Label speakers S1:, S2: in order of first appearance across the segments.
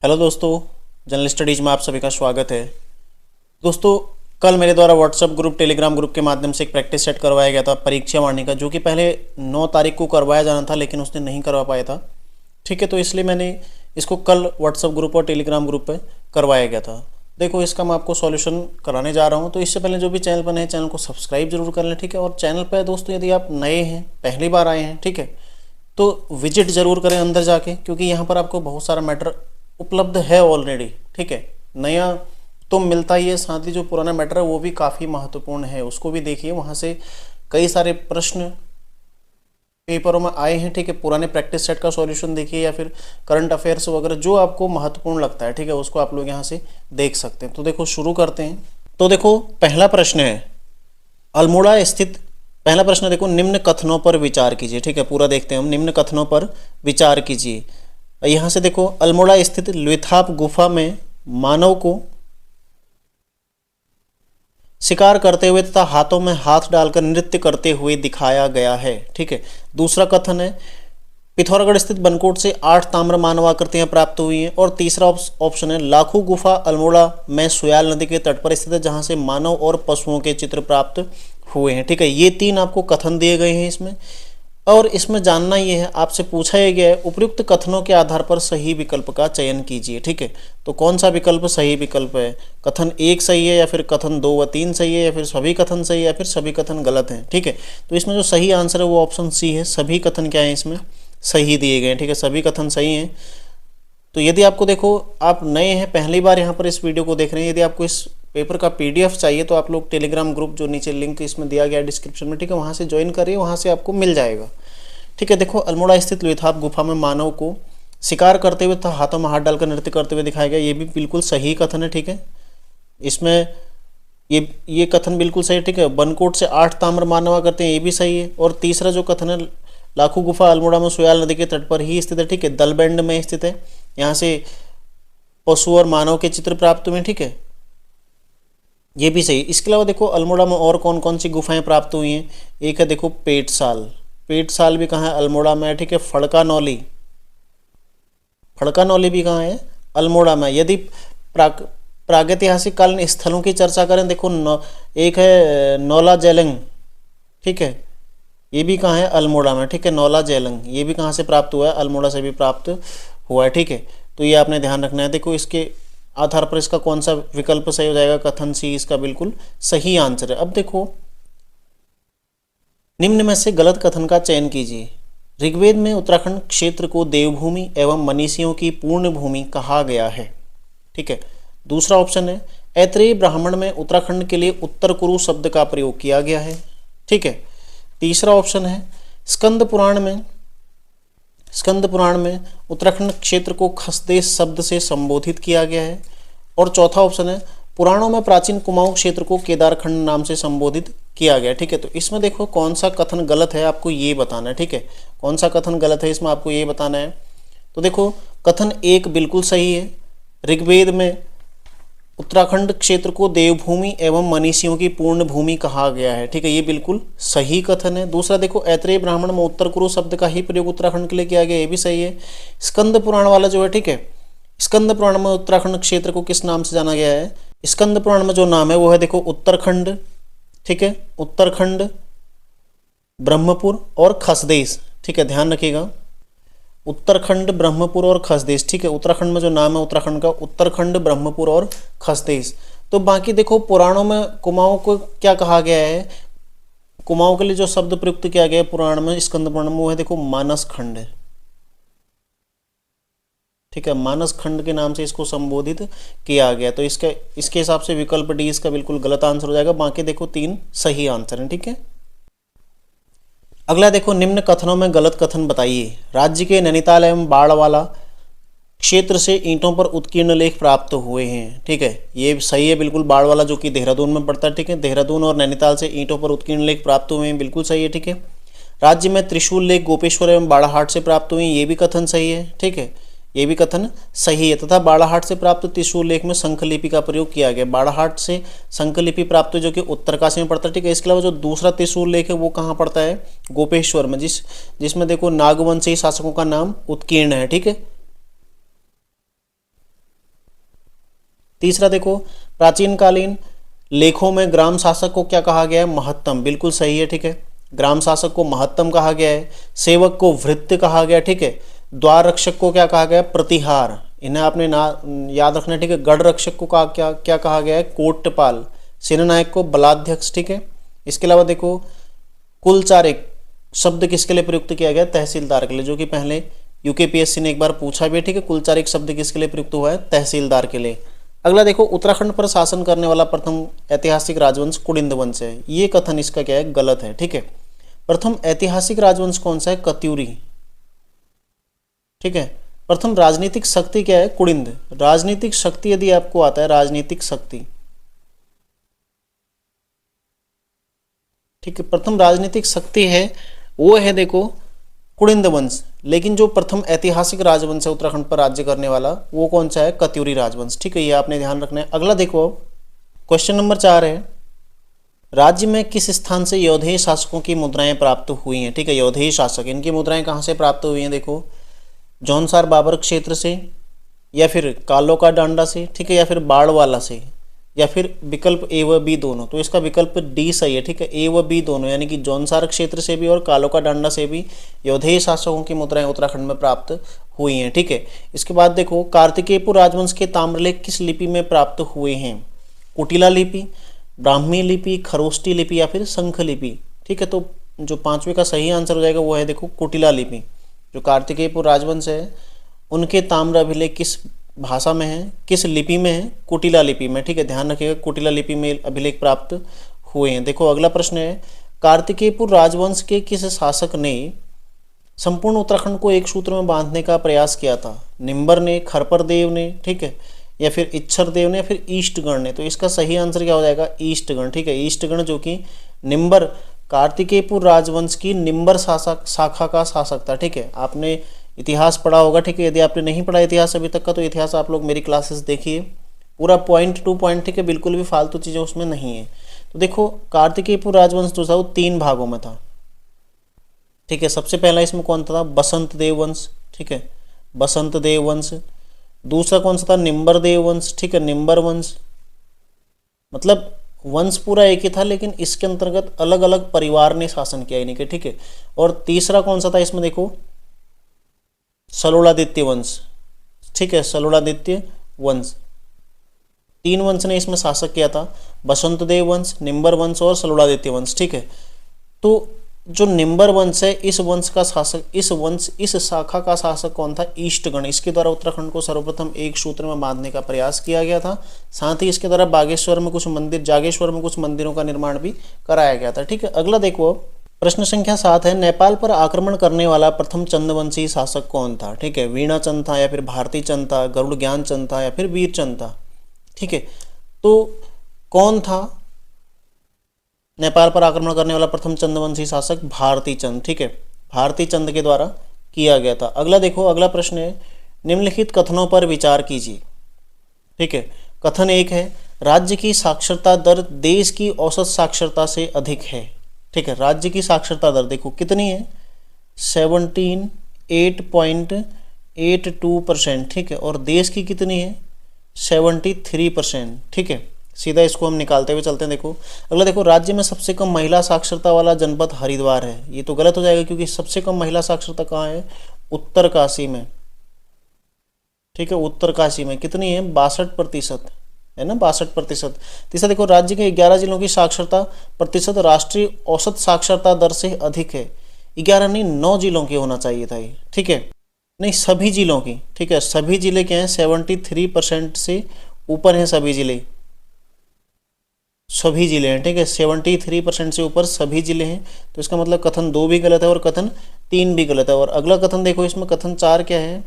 S1: Hello दोस्तों, general studies में आप सभी का स्वागत है। दोस्तों, कल मेरे द्वारा व्हाट्सएप ग्रुप, टेलीग्राम ग्रुप के माध्यम से एक प्रैक्टिस सेट करवाया गया था परीक्षा वाणी का, जो कि पहले 9 तारीख को करवाया जाना था, लेकिन उसने नहीं करवा पाया था। ठीक है, तो इसलिए मैंने इसको कल व्हाट्सएप ग्रुप और टेलीग्राम ग्रुप पर करवाया गया था। देखो, इसका मैं आपको सॉल्यूशन कराने जा रहा हूँ। तो इससे पहले जो भी चैनल पर नए, चैनल को सब्सक्राइब जरूर कर लें। ठीक है, और चैनल पर दोस्तों यदि आप नए हैं, पहली बार आए हैं, ठीक है, तो विजिट जरूर करें अंदर जाके, क्योंकि यहाँ पर आपको बहुत सारा मैटर उपलब्ध है ऑलरेडी। ठीक है, नया तो मिलता ही है, साथ ही जो पुराना मैटर है वो भी काफ़ी महत्वपूर्ण है, उसको भी देखिए। वहाँ से कई सारे प्रश्न पेपरों में आए हैं। ठीक है, पुराने प्रैक्टिस सेट का सॉल्यूशन देखिए, या फिर करंट अफेयर्स वगैरह जो आपको महत्वपूर्ण लगता है, ठीक है, उसको आप लोग यहाँ से देख सकते हैं। तो देखो, शुरू करते हैं। तो देखो, पहला प्रश्न है अल्मोड़ा स्थित। पहला प्रश्न देखो, निम्न कथनों पर विचार कीजिए। ठीक है, पूरा देखते हैं हम। निम्न कथनों पर विचार कीजिए। यहाँ से देखो, अल्मोड़ा स्थित लुइथाप गुफा में मानव को शिकार करते हुए तथा हाथों में हाथ डालकर नृत्य करते हुए दिखाया गया है। ठीक है, दूसरा कथन है पिथौरागढ़ स्थित बनकोट से 8 ताम्र मानव आकृतियां प्राप्त हुई हैं। और तीसरा ऑप्शन है लाखू गुफा अल्मोड़ा में सुयाल नदी के तट पर स्थित है, जहां से मानव और पशुओं के चित्र प्राप्त हुए हैं। ठीक है, ये 3 आपको कथन दिए गए हैं इसमें। और इसमें जानना ये है, आपसे पूछा यह गया है उपयुक्त कथनों के आधार पर सही विकल्प का चयन कीजिए। ठीक है, तो कौन सा विकल्प सही विकल्प है? कथन 1 सही है, या फिर कथन 2 व 3 सही है, या फिर सभी कथन सही है, या फिर सभी कथन गलत हैं? ठीक है, तो इसमें जो सही आंसर है वो ऑप्शन सी है। सभी कथन क्या है इसमें सही दिए गए हैं। ठीक है, सभी कथन सही हैं। तो यदि आपको, देखो, आप नए हैं, पहली बार यहाँ पर इस वीडियो को देख रहे हैं, यदि आपको इस पेपर का पीडीएफ चाहिए तो आप लोग टेलीग्राम ग्रुप, जो नीचे लिंक इसमें दिया गया है डिस्क्रिप्शन में, ठीक है, वहाँ से ज्वाइन करिए, वहाँ से आपको मिल जाएगा। ठीक है, देखो, अल्मोड़ा स्थित लुइथाप गुफा में मानव को शिकार करते हुए तथा हाथों में हाथ डालकर नृत्य करते हुए दिखाया गया, ये भी बिल्कुल सही कथन है। ठीक है, इसमें ये कथन बिल्कुल सही है। ठीक है, बनकोट से 8 ताम्र मानव करते हैं, ये भी सही है। और तीसरा जो कथन है लाखू गुफा अल्मोड़ा में सुयाल नदी के तट पर ही स्थित है। ठीक है, दलबेंड में स्थित है, यहाँ से पशु और मानव के चित्र प्राप्त हुए। ठीक है, ये भी सही। इसके अलावा देखो, अल्मोड़ा में और कौन कौन सी गुफाएं प्राप्त हुई हैं? एक है, देखो, पेटसाल। पेटसाल भी कहाँ है? अल्मोड़ा में है। ठीक है, फड़का नौली भी कहाँ है? अल्मोड़ा में। यदि प्रागैतिहासिक कालीन स्थलों की चर्चा करें, देखो, एक है नौला जेलंग। ठीक है, ये भी कहाँ है? अल्मोड़ा में। ठीक है, नौला जेलंग, ये भी कहाँ से प्राप्त हुआ है? अल्मोड़ा से भी प्राप्त हुआ है। ठीक है, तो ये आपने ध्यान रखना है। देखो, इसके आधार पर इसका कौन सा विकल्प सही हो जाएगा? कथन सी इसका बिल्कुल सही आंसर है। अब देखो, निम्न में से गलत कथन का चयन कीजिए। ऋग्वेद में उत्तराखंड क्षेत्र को देवभूमि एवं मनीषियों की पूर्ण भूमि कहा गया है। ठीक है, दूसरा ऑप्शन है ऐत्रेय ब्राह्मण में उत्तराखंड के लिए उत्तर कुरु शब्द का प्रयोग किया गया है। ठीक है, तीसरा ऑप्शन है स्कंद पुराण में उत्तराखंड क्षेत्र को खसदेश शब्द से संबोधित किया गया है। और चौथा ऑप्शन है पुराणों में प्राचीन कुमाऊं क्षेत्र को केदारखंड नाम से संबोधित किया गया। ठीक है, तो इसमें देखो कौन सा कथन गलत है, आपको ये बताना है। ठीक है, कौन सा कथन गलत है इसमें आपको ये बताना है। तो देखो, कथन 1 बिल्कुल सही है। ऋग्वेद में उत्तराखंड क्षेत्र को देवभूमि एवं मनीषियों की पूर्ण भूमि कहा गया है। ठीक है, ये बिल्कुल सही कथन है। दूसरा देखो, ऐत्रेय ब्राह्मण में उत्तर कुरु शब्द का ही प्रयोग उत्तराखंड के लिए किया गया, ये भी सही है। स्कंद पुराण वाला जो है, ठीक है, स्कंद पुराण में उत्तराखंड क्षेत्र को किस नाम से जाना गया है? स्कंद पुराण में जो नाम है वो है, देखो, उत्तरखंड। ठीक है, उत्तरखंड, ब्रह्मपुर और खसदेश। ठीक है, ध्यान रखिएगा, उत्तरखंड, ब्रह्मपुर और खसदेश। ठीक है, उत्तराखंड में जो नाम है उत्तराखंड का, उत्तरखंड, ब्रह्मपुर और खसदेश। तो बाकी देखो, पुराणों में कुमाऊं को क्या कहा गया है? कुमाऊं के लिए जो शब्द प्रयुक्त किया गया है पुराण में, स्कंद पुराण में, वो है, देखो, मानस खंड। ठीक है, मानस खंड के नाम से इसको संबोधित किया गया। तो इसके हिसाब से विकल्प डी इसका बिल्कुल गलत आंसर हो जाएगा। बाकी देखो 3 सही आंसर हैं। ठीक है, अगला देखो, निम्न कथनों में गलत कथन बताइए। राज्य के नैनीताल एवं बाड़वाला क्षेत्र से ईंटों पर उत्कीर्ण लेख प्राप्त हुए हैं। ठीक है, ये सही है बिल्कुल। बाड़वाला जो कि देहरादून में पड़ता है। ठीक है, देहरादून और नैनीताल से ईंटों पर उत्कीर्ण लेख प्राप्त हुए हैं, बिल्कुल सही है। ठीक है, राज्य में त्रिशूल लेख गोपेश्वर एवं बाड़ाहाट से प्राप्त हुए हैं, ये भी कथन सही है। ठीक है, ये भी कथन सही है। तथा बाड़ाहाट से प्राप्त त्रिशूल लेख में शंखलिपि का प्रयोग किया गया। बाड़ाहाट से शंखलिपि प्राप्त हुई, जो कि उत्तरकाशी में पड़ता है। ठीक है, इसके अलावा जो दूसरा त्रिशूल लेख है वो कहाँ पड़ता है? गोपेश्वर में, जिसमें देखो नागवंशी शासकों का नाम उत्कीर्ण है। ठीक है, तीसरा देखो, प्राचीन कालीन लेखों में ग्राम शासक को क्या कहा गया है? महत्तम। बिल्कुल सही है, ठीक है, ग्राम शासक को महत्तम कहा गया है। सेवक को भृत्य कहा गया, ठीक है। द्वार रक्षक को क्या कहा गया? प्रतिहार। इन्हें आपने ना याद रखना है, ठीक है। गढ़ रक्षक को कहा क्या क्या कहा गया है? कोटपाल। सेनानायक को बलाध्यक्ष, ठीक है। इसके अलावा देखो, कुलचारिक शब्द किसके लिए प्रयुक्त किया गया? तहसीलदार के लिए, जो कि पहले यूकेपीएससी ने एक बार पूछा भी है, ठीक है। कुलचारिक शब्द किसके लिए प्रयुक्त हुआ है? तहसीलदार के लिए। अगला देखो, उत्तराखंड पर शासन करने वाला प्रथम ऐतिहासिक राजवंश कुलिंद वंश है। ये कथन इसका क्या है? गलत है, ठीक है। प्रथम ऐतिहासिक राजवंश कौन सा है? कत्यूरी, ठीक है। प्रथम राजनीतिक शक्ति क्या है? कुलिंद। राजनीतिक शक्ति यदि आपको आता है, राजनीतिक शक्ति, ठीक है, प्रथम राजनीतिक शक्ति है वो है देखो कुलिंद वंश। लेकिन जो प्रथम ऐतिहासिक राजवंश है उत्तराखंड पर राज्य करने वाला, वो कौन सा है? कत्यूरी राजवंश, ठीक है। ये आपने ध्यान रखना है। अगला देखो, क्वेश्चन नंबर 4 है, राज्य में किस स्थान से यौधेय शासकों की मुद्राएं प्राप्त हुई हैं? ठीक है, यौधेय शासक, इनकी मुद्राएं कहाँ से प्राप्त हुई हैं? देखो, जौनसार बाबर क्षेत्र से, या फिर कालो का डांडा से, ठीक है, या फिर बाड़वाला से, या फिर विकल्प ए व बी दोनों। तो इसका विकल्प डी सही है, ठीक है, ए व बी दोनों, यानी कि जौनसार क्षेत्र से भी और कालो का डांडा से भी यौधेय शासकों की मुद्राएं उत्तराखंड में प्राप्त हुई हैं, ठीक है। इसके बाद देखो, कार्तिकेयपुर राजवंश के ताम्रलेख किस लिपि में प्राप्त हुए हैं? कुटिला लिपि, ब्राह्मी लिपि, खरोष्टी लिपि, या फिर शंख लिपि, ठीक है। तो जो पांचवें का सही आंसर हो जाएगा वो है देखो कुटिला लिपि। जो कार्तिकेयपुर राजवंश है उनके ताम्र अभिलेख किस भाषा में है? किस लिपि में है? कुटिला लिपि में, ठीक है, ध्यान रखिएगा, कुटिला लिपि में अभिलेख प्राप्त हुए हैं। देखो अगला प्रश्न है, कार्तिकेयपुर राजवंश के किस शासक ने संपूर्ण उत्तराखंड को एक सूत्र में बांधने का प्रयास किया था? निम्बर ने, खरपर देव ने, ठीक है, या फिर इच्छर देव ने, या फिर ईष्टगण ने। तो इसका सही आंसर क्या हो जाएगा? ईष्टगण, ठीक है। ईष्टगण जो कि निम्बर, कार्तिकेयपुर राजवंश की निम्बर शाखा का शासक था, ठीक है। आपने इतिहास पढ़ा होगा, ठीक है। यदि आपने नहीं पढ़ा इतिहास अभी तक का, तो इतिहास आप लोग मेरी क्लासेस देखिए, पूरा पॉइंट टू पॉइंट, ठीक है, बिल्कुल भी फालतू चीज़ें उसमें नहीं है। तो देखो, कार्तिकेयपुर राजवंश जो था वो 3 भागों में था, ठीक है। सबसे पहला इसमें कौन था? बसंत देव वंश, ठीक है, बसंत देव वंश। दूसरा कौन सा था? निम्बर देव वंश, ठीक है, निम्बर वंश। मतलब वंश पूरा एक ही था, लेकिन इसके अंतर्गत अलग अलग परिवार ने शासन किया इन्हीं के, ठीक है। और तीसरा कौन सा था इसमें? देखो, सलोलादित्य वंश, ठीक है, सलोलादित्य वंश। 3 वंश ने इसमें शासक किया था, बसंत देव वंश, निम्बर वंश और सलोलादित्य वंश, ठीक है। तो जो निम्बर वंश है, इस वंश का शासक, इस शाखा का शासक कौन था? ईष्टगण। इसके द्वारा उत्तराखंड को सर्वप्रथम एक सूत्र में बांधने का प्रयास किया गया था। साथ ही इसके द्वारा बागेश्वर में कुछ मंदिर, जागेश्वर में कुछ मंदिरों का निर्माण भी कराया गया था, ठीक है। अगला देखो, प्रश्न संख्या 7 है, नेपाल पर आक्रमण करने वाला प्रथम चंदवंशी शासक कौन था? ठीक है, वीणा चंद था, या फिर भारती चंद था, गरुड़ ज्ञान चंद था, या फिर वीर चंद था, ठीक है। तो कौन था नेपाल पर आक्रमण करने वाला प्रथम चंदवंशी शासक? भारती चंद, ठीक है, भारती चंद के द्वारा किया गया था। अगला देखो, अगला प्रश्न है, निम्नलिखित कथनों पर विचार कीजिए, ठीक है। कथन 1 है, राज्य की साक्षरता दर देश की औसत साक्षरता से अधिक है, ठीक है। राज्य की साक्षरता दर देखो कितनी है? 78.82%, ठीक है। और देश की कितनी है? 73%, ठीक है। सीधा इसको हम निकालते हुए चलते हैं। देखो अगला देखो, राज्य में सबसे कम महिला साक्षरता वाला जनपद हरिद्वार है। ये तो गलत हो जाएगा, क्योंकि सबसे कम महिला साक्षरता कहाँ है? उत्तरकाशी में, ठीक है, उत्तरकाशी में। कितनी है? 62% है ना, 62%। तीसरा देखो, राज्य के 11 जिलों की साक्षरता प्रतिशत राष्ट्रीय औसत साक्षरता दर से अधिक है। 11 नहीं, 9 जिलों की होना चाहिए था ये, ठीक है, नहीं सभी जिलों की, ठीक है। सभी जिले क्या हैं? 73% से ऊपर हैं सभी जिले, सभी जिले हैं, ठीक है, 73% से ऊपर सभी जिले हैं। तो इसका मतलब कथन 2 भी गलत है और कथन 3 भी गलत है। और अगला कथन देखो, इसमें कथन 4 क्या है?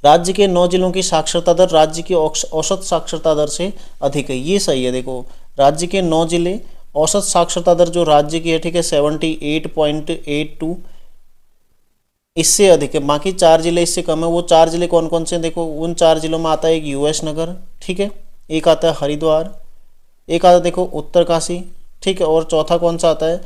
S1: राज्य के 9 जिलों की साक्षरता दर राज्य की औसत साक्षरता दर से अधिक है। ये सही है। देखो, राज्य के 9 जिले, औसत साक्षरता दर जो राज्य की है, ठीक है, 78.82, इससे अधिक है। बाकी 4 जिले इससे कम है। वो 4 जिले कौन कौन से हैं? देखो, उन 4 जिलों में आता है एक यूएस नगर, ठीक है, एक आता है हरिद्वार, एक आता है देखो उत्तरकाशी, ठीक है, और चौथा कौन सा आता है?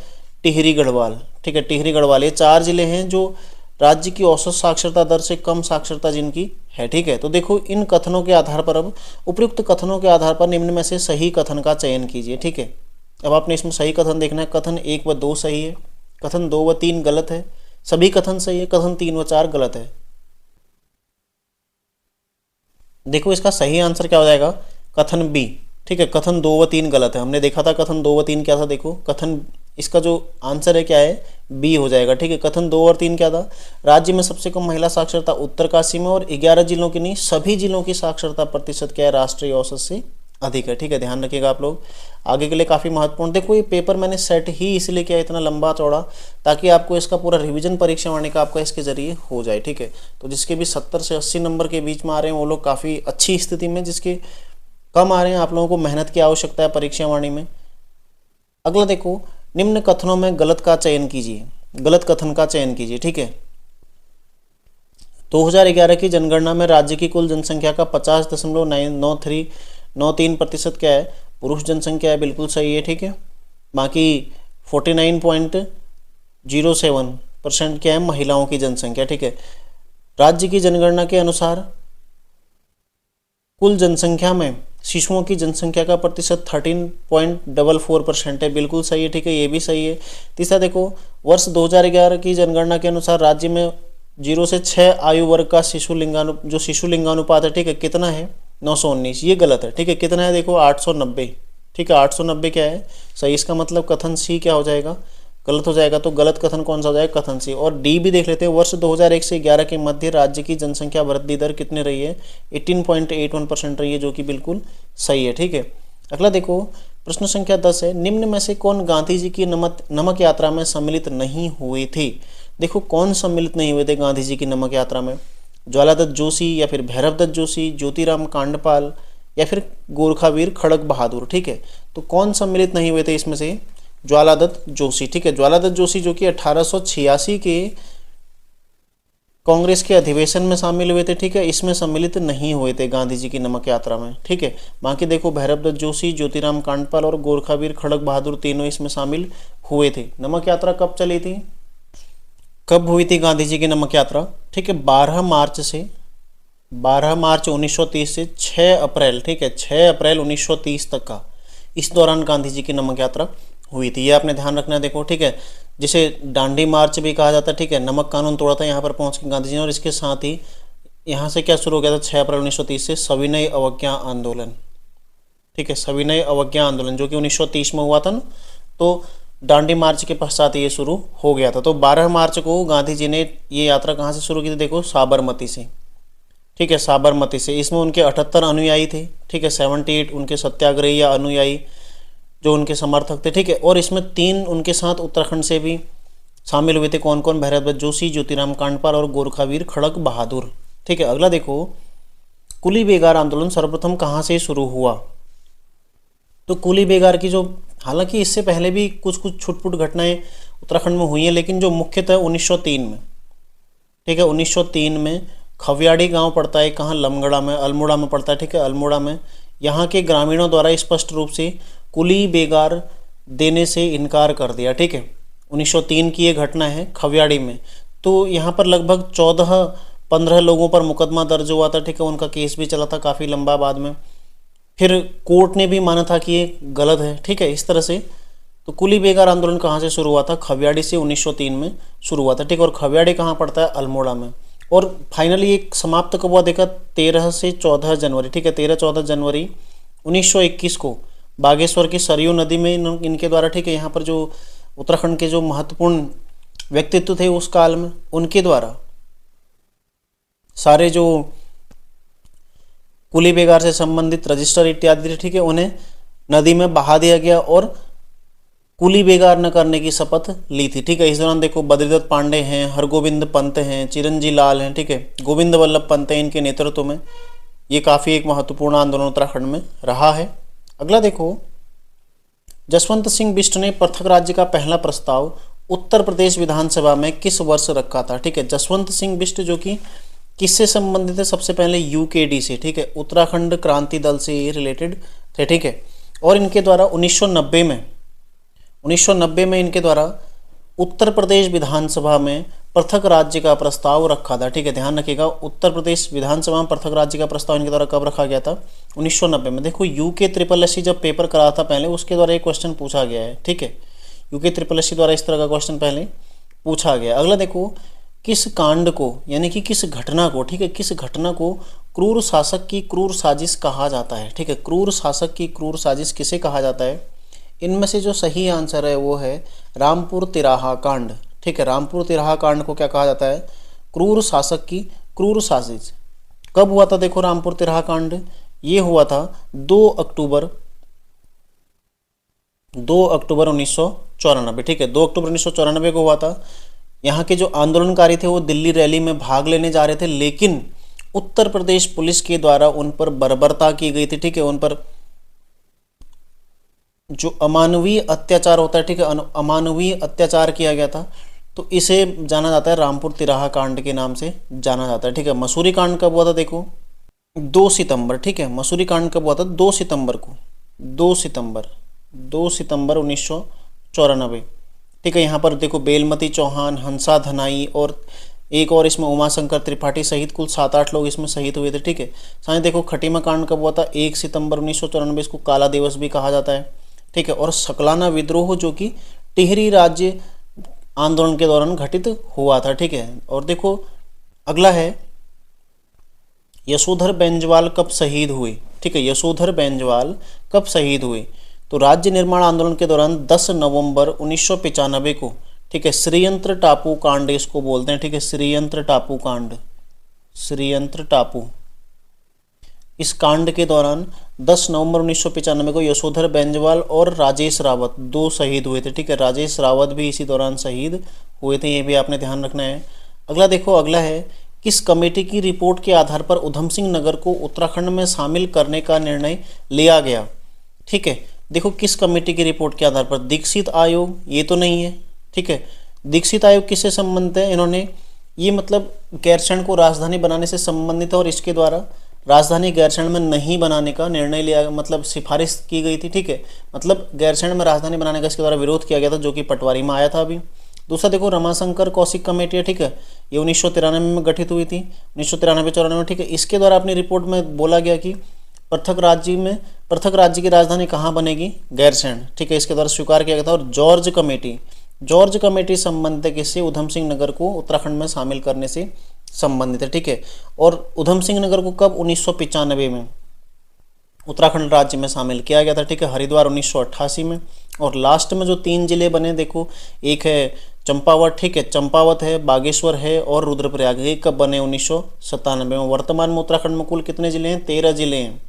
S1: टिहरी गढ़वाल, ठीक है, टिहरी गढ़वाल। ये 4 जिले हैं जो राज्य की औसत साक्षरता दर से कम साक्षरता जिनकी है। ठीक है, तो देखो इन कथनों के आधार पर, अब उपयुक्त कथनों के आधार पर निम्न में से सही कथन का चयन कीजिए। ठीक है, अब आपने इसमें सही कथन देखना है। कथन 1 व 2 सही है, कथन 2 व 3 गलत है, सभी कथन सही है, कथन 3 व 4 गलत है। देखो इसका सही आंसर क्या हो जाएगा, कथन बी। ठीक है, कथन 2 व 3 गलत है, हमने देखा था कथन 2 व 3 क्या था। देखो कथन, इसका जो आंसर है क्या है, बी हो जाएगा। ठीक है, कथन 2 और 3 क्या था, राज्य में सबसे कम महिला साक्षरता उत्तरकाशी में, और 11 जिलों की नहीं सभी जिलों की साक्षरता प्रतिशत क्या है, राष्ट्रीय औसत से अधिक है। ठीक है, ध्यान रखिएगा आप लोग, आगे के लिए काफ़ी महत्वपूर्ण। देखो ये पेपर मैंने सेट ही इसलिए किया इतना लंबा चौड़ा, ताकि आपको इसका पूरा रिवीजन परीक्षा वाणी का आपका इसके जरिए हो जाए। ठीक है, तो जिसके भी 70 से 80 नंबर के बीच में आ रहे हैं वो लोग काफ़ी अच्छी स्थिति में, जिसके कम आ रहे हैं आप लोगों को मेहनत की आवश्यकता है परीक्षा वाणी में। अगला देखो, निम्न कथनों में गलत का चयन कीजिए, गलत कथन का चयन कीजिए। ठीक है, 2011 की जनगणना में राज्य की कुल जनसंख्या का 50.93% क्या है, पुरुष जनसंख्या है, बिल्कुल सही है। ठीक है, बाकी 49.07% क्या है, महिलाओं की जनसंख्या। ठीक है, राज्य की जनगणना के अनुसार कुल जनसंख्या में शिशुओं की जनसंख्या का प्रतिशत 13.44% है, बिल्कुल सही है। ठीक है, ये भी सही है। तीसरा देखो, वर्ष 2011 की जनगणना के अनुसार राज्य में 0 से 6 आयु वर्ग का शिशु लिंगानुपात है। ठीक है, कितना है, 919, ये गलत है। ठीक है, कितना है, देखो 890। ठीक है, 890 क्या है, सही। इसका मतलब कथन सी क्या हो जाएगा, गलत हो जाएगा। तो गलत कथन कौन सा हो जाएगा, कथन सी। और डी भी देख लेते हैं, वर्ष 2001 से 11 के मध्य राज्य की जनसंख्या वृद्धि दर कितनी रही है, 18.81% रही है, जो कि बिल्कुल सही है। ठीक है, अगला देखो, प्रश्न संख्या 10 है, निम्न में से कौन गांधी जी की नमक यात्रा में सम्मिलित नहीं हुए थे। देखो कौन सम्मिलित नहीं हुए थे गांधी जी की नमक यात्रा में, ज्वालादत्त जोशी या फिर भैरवदत्त जोशी, ज्योतिराम कांडपाल या फिर गोरखावीर खड़क बहादुर। ठीक है, तो कौन सम्मिलित नहीं हुए थे इसमें से, ज्वालादत्त जोशी। ठीक है, ज्वालादत्त जोशी जो कि 1886 के कांग्रेस के अधिवेशन में शामिल हुए थे। ठीक है, इसमें सम्मिलित नहीं हुए थे गांधी जी की नमक यात्रा में। ठीक है, बाकी देखो भैरवदत्त जोशी, ज्योतिराम कांडपाल और गोरखावीर खड़क बहादुर तीनों इसमें शामिल हुए थे। नमक यात्रा कब चली थी, कब हुई थी गांधी जी की नमक यात्रा। ठीक है, 12 मार्च 1930 से 6 अप्रैल, ठीक है 6 अप्रैल 1930 तक का, इस दौरान गांधी जी की नमक यात्रा हुई थी। ये आपने ध्यान रखना है। देखो ठीक है, जिसे डांडी मार्च भी कहा जाता है। ठीक है, नमक कानून तोड़ा था यहाँ पर पहुँच के गांधी जी ने, और इसके साथ ही यहाँ से क्या शुरू हो गया था, 6 अप्रैल 1930 से सविनय अवज्ञा आंदोलन। ठीक है, सविनय अवज्ञा आंदोलन जो कि 1930 में हुआ था ना, तो डांडी मार्च के पश्चात ये शुरू हो गया था। तो 12 मार्च को गांधी जी ने ये यात्रा कहाँ से शुरू की थी, देखो साबरमती से। ठीक है, साबरमती से। इसमें उनके 78 अनुयायी थे। ठीक है, 78 उनके सत्याग्रही या अनुयायी जो उनके समर्थक थे। ठीक है, और इसमें 3 उनके साथ उत्तराखंड से भी शामिल हुए थे। कौन कौन, भैरवदत्त जोशी, ज्योतिराम कांडपाल और गोरखावीर खड़क बहादुर। ठीक है, अगला देखो, कुली बेगार आंदोलन सर्वप्रथम कहाँ से शुरू हुआ। तो कुली बेगार की जो, हालांकि इससे पहले भी कुछ छुटपुट घटनाएं उत्तराखंड में हुई हैं, लेकिन जो मुख्यतः 1903 में, ठीक है 1903 में खवियाड़ी गांव पड़ता है कहाँ, लमगड़ा में, अल्मोड़ा में पड़ता है। ठीक है, अल्मोड़ा में यहाँ के ग्रामीणों द्वारा स्पष्ट रूप से कुली बेगार देने से इनकार कर दिया। ठीक है, 1903 की ये घटना है खवियाड़ी में। तो यहाँ पर लगभग 14-15 लोगों पर मुकदमा दर्ज हुआ था। ठीक है, उनका केस भी चला था काफ़ी लंबा, बाद में फिर कोर्ट ने भी माना था कि ये गलत है। ठीक है, इस तरह से तो कुली बेगार आंदोलन कहाँ से शुरू हुआ था, खवियाड़ी से 1903 में शुरू हुआ था। ठीक है, और खवियाड़ी कहाँ पड़ता है, अल्मोड़ा में। और फाइनली एक समाप्त कब हुआ देखा, 13 से 14 जनवरी। ठीक है, 13-14 जनवरी 1921 को बागेश्वर की सरयू नदी में इनके द्वारा, ठीक है यहाँ पर जो उत्तराखंड के जो महत्वपूर्ण व्यक्तित्व थे उस काल में, उनके द्वारा सारे जो कुली बेगार से संबंधित रजिस्टर इत्यादि, ठीक है उन्हें नदी में बहा दिया गया और कुली बेगार न करने की शपथ ली थी। ठीक है, इस दौरान देखो बद्रीदत्त पांडे हैं, हरगोविंद पंत हैं, चिरंजी लाल हैं, ठीक है गोविंद वल्लभ पंत हैं, इनके नेतृत्व में ये काफ़ी एक महत्वपूर्ण आंदोलन उत्तराखंड में रहा है। अगला देखो, जसवंत सिंह बिष्ट ने पृथक राज्य का पहला प्रस्ताव उत्तर प्रदेश विधानसभा में किस वर्ष रखा था। ठीक है, जसवंत सिंह बिष्ट जो कि किससे संबंधित है, सबसे पहले यूकेडी से, ठीक है उत्तराखंड क्रांति दल से ये रिलेटेड थे। ठीक है, और इनके द्वारा 1990 में इनके द्वारा उत्तर प्रदेश विधानसभा में पृथक राज्य का प्रस्ताव रखा था। ठीक है, ध्यान रखिएगा, उत्तर प्रदेश विधानसभा में पृथक राज्य का प्रस्ताव इनके द्वारा कब रखा गया था? 1990 में। देखो यूके ट्रिपल एससी जब पेपर करा था पहले, उसके द्वारा एक क्वेश्चन पूछा गया है। ठीक है, यूके ट्रिपल एससी द्वारा इस तरह का क्वेश्चन पहले पूछा गया। अगला देखो, किस कांड को यानी कि किस घटना को, ठीक है, किस घटना को क्रूर शासक की क्रूर साजिश कहा जाता है? ठीक है, क्रूर शासक की क्रूर साजिश किसे कहा जाता है? इनमें से जो सही आंसर है वो है रामपुर तिराहा कांड। ठीक है, रामपुर तिराहा कांड को क्या कहा जाता है? क्रूर शासक की क्रूर साजिश। कब हुआ था? देखो रामपुर तिराहा कांड ये हुआ था 2 अक्टूबर 1994। ठीक है, 2 अक्टूबर 1994 को हुआ था। यहाँ के जो आंदोलनकारी थे वो दिल्ली रैली में भाग लेने जा रहे थे, लेकिन उत्तर प्रदेश पुलिस के द्वारा उन पर बर्बरता की गई थी। ठीक है, उन पर जो अमानवीय अत्याचार होता है, ठीक है, अमानवीय अत्याचार किया गया था। तो इसे जाना जाता है रामपुर तिराहा कांड के नाम से जाना जाता है। ठीक है, मसूरी कांड कब हुआ था? देखो 2 सितंबर। ठीक है, मसूरी कांड कब हुआ था? 2 सितंबर को, 2 सितंबर 1994। ठीक है, यहाँ पर देखो बेलमती चौहान, हंसा धनाई और एक और इसमें उमाशंकर त्रिपाठी सहित कुल 7-8 लोग इसमें शहीद हुए थे। ठीक है, साथ देखो खटीमा कांड कब हुआ था? 1 सितंबर 1994। इसको काला दिवस भी कहा जाता है। ठीक है, और सकलाना विद्रोह जो कि टिहरी राज्य आंदोलन के दौरान घटित हुआ था। ठीक है, और देखो अगला है यशोधर बेंजवाल कब शहीद हुए? ठीक है, यशोधर बेंजवाल कब शहीद हुए? तो राज्य निर्माण आंदोलन के दौरान 10 नवंबर 1995 को। ठीक है, श्रीयंत्र टापू कांड इसको बोलते हैं। ठीक है, श्रीयंत्र टापू कांड, श्रीयंत्र टापू। इस कांड के दौरान 10 नवंबर 1995 को यशोधर बेंजवाल और राजेश रावत 2 शहीद हुए थे। ठीक है, राजेश रावत भी इसी दौरान शहीद हुए थे, ये भी आपने ध्यान रखना है। अगला देखो, अगला है किस कमेटी की रिपोर्ट के आधार पर उधम सिंह नगर को उत्तराखंड में शामिल करने का निर्णय लिया गया? ठीक है, देखो किस कमेटी की रिपोर्ट के आधार पर? दीक्षित आयोग, ये तो नहीं है। ठीक है, दीक्षित आयोग किससे संबंधित है? इन्होंने ये मतलब गैरसैंण को राजधानी बनाने से संबंधित है और इसके द्वारा राजधानी गैरसैंण में नहीं बनाने का निर्णय लिया, मतलब सिफारिश की गई थी। ठीक है, मतलब गैरसैंण में राजधानी बनाने का इसके द्वारा विरोध किया गया था, जो कि पटवारी में आया था अभी। दूसरा देखो रमाशंकर कौशिक कमेटी है। ठीक है, ये 1993 में गठित हुई थी, 1993-94। ठीक है, इसके द्वारा अपनी रिपोर्ट में बोला गया कि पृथक राज्य की राजधानी कहाँ बनेगी? गैरसैंण। ठीक है, इसके द्वारा स्वीकार किया गया था। और जॉर्ज कमेटी संबंधित है किससे? उधम सिंह नगर को उत्तराखंड में शामिल करने से संबंधित है। ठीक है, और उधम सिंह नगर को कब? 1995 में उत्तराखंड राज्य में शामिल किया गया था। ठीक है, हरिद्वार 1988 में। और लास्ट में जो 3 जिले बने देखो, एक है चंपावत। ठीक है, चंपावत है, बागेश्वर है और रुद्रप्रयाग। ये कब बने? 1997 में। वर्तमान में उत्तराखंड में कुल कितने जिले हैं? 13 जिले हैं।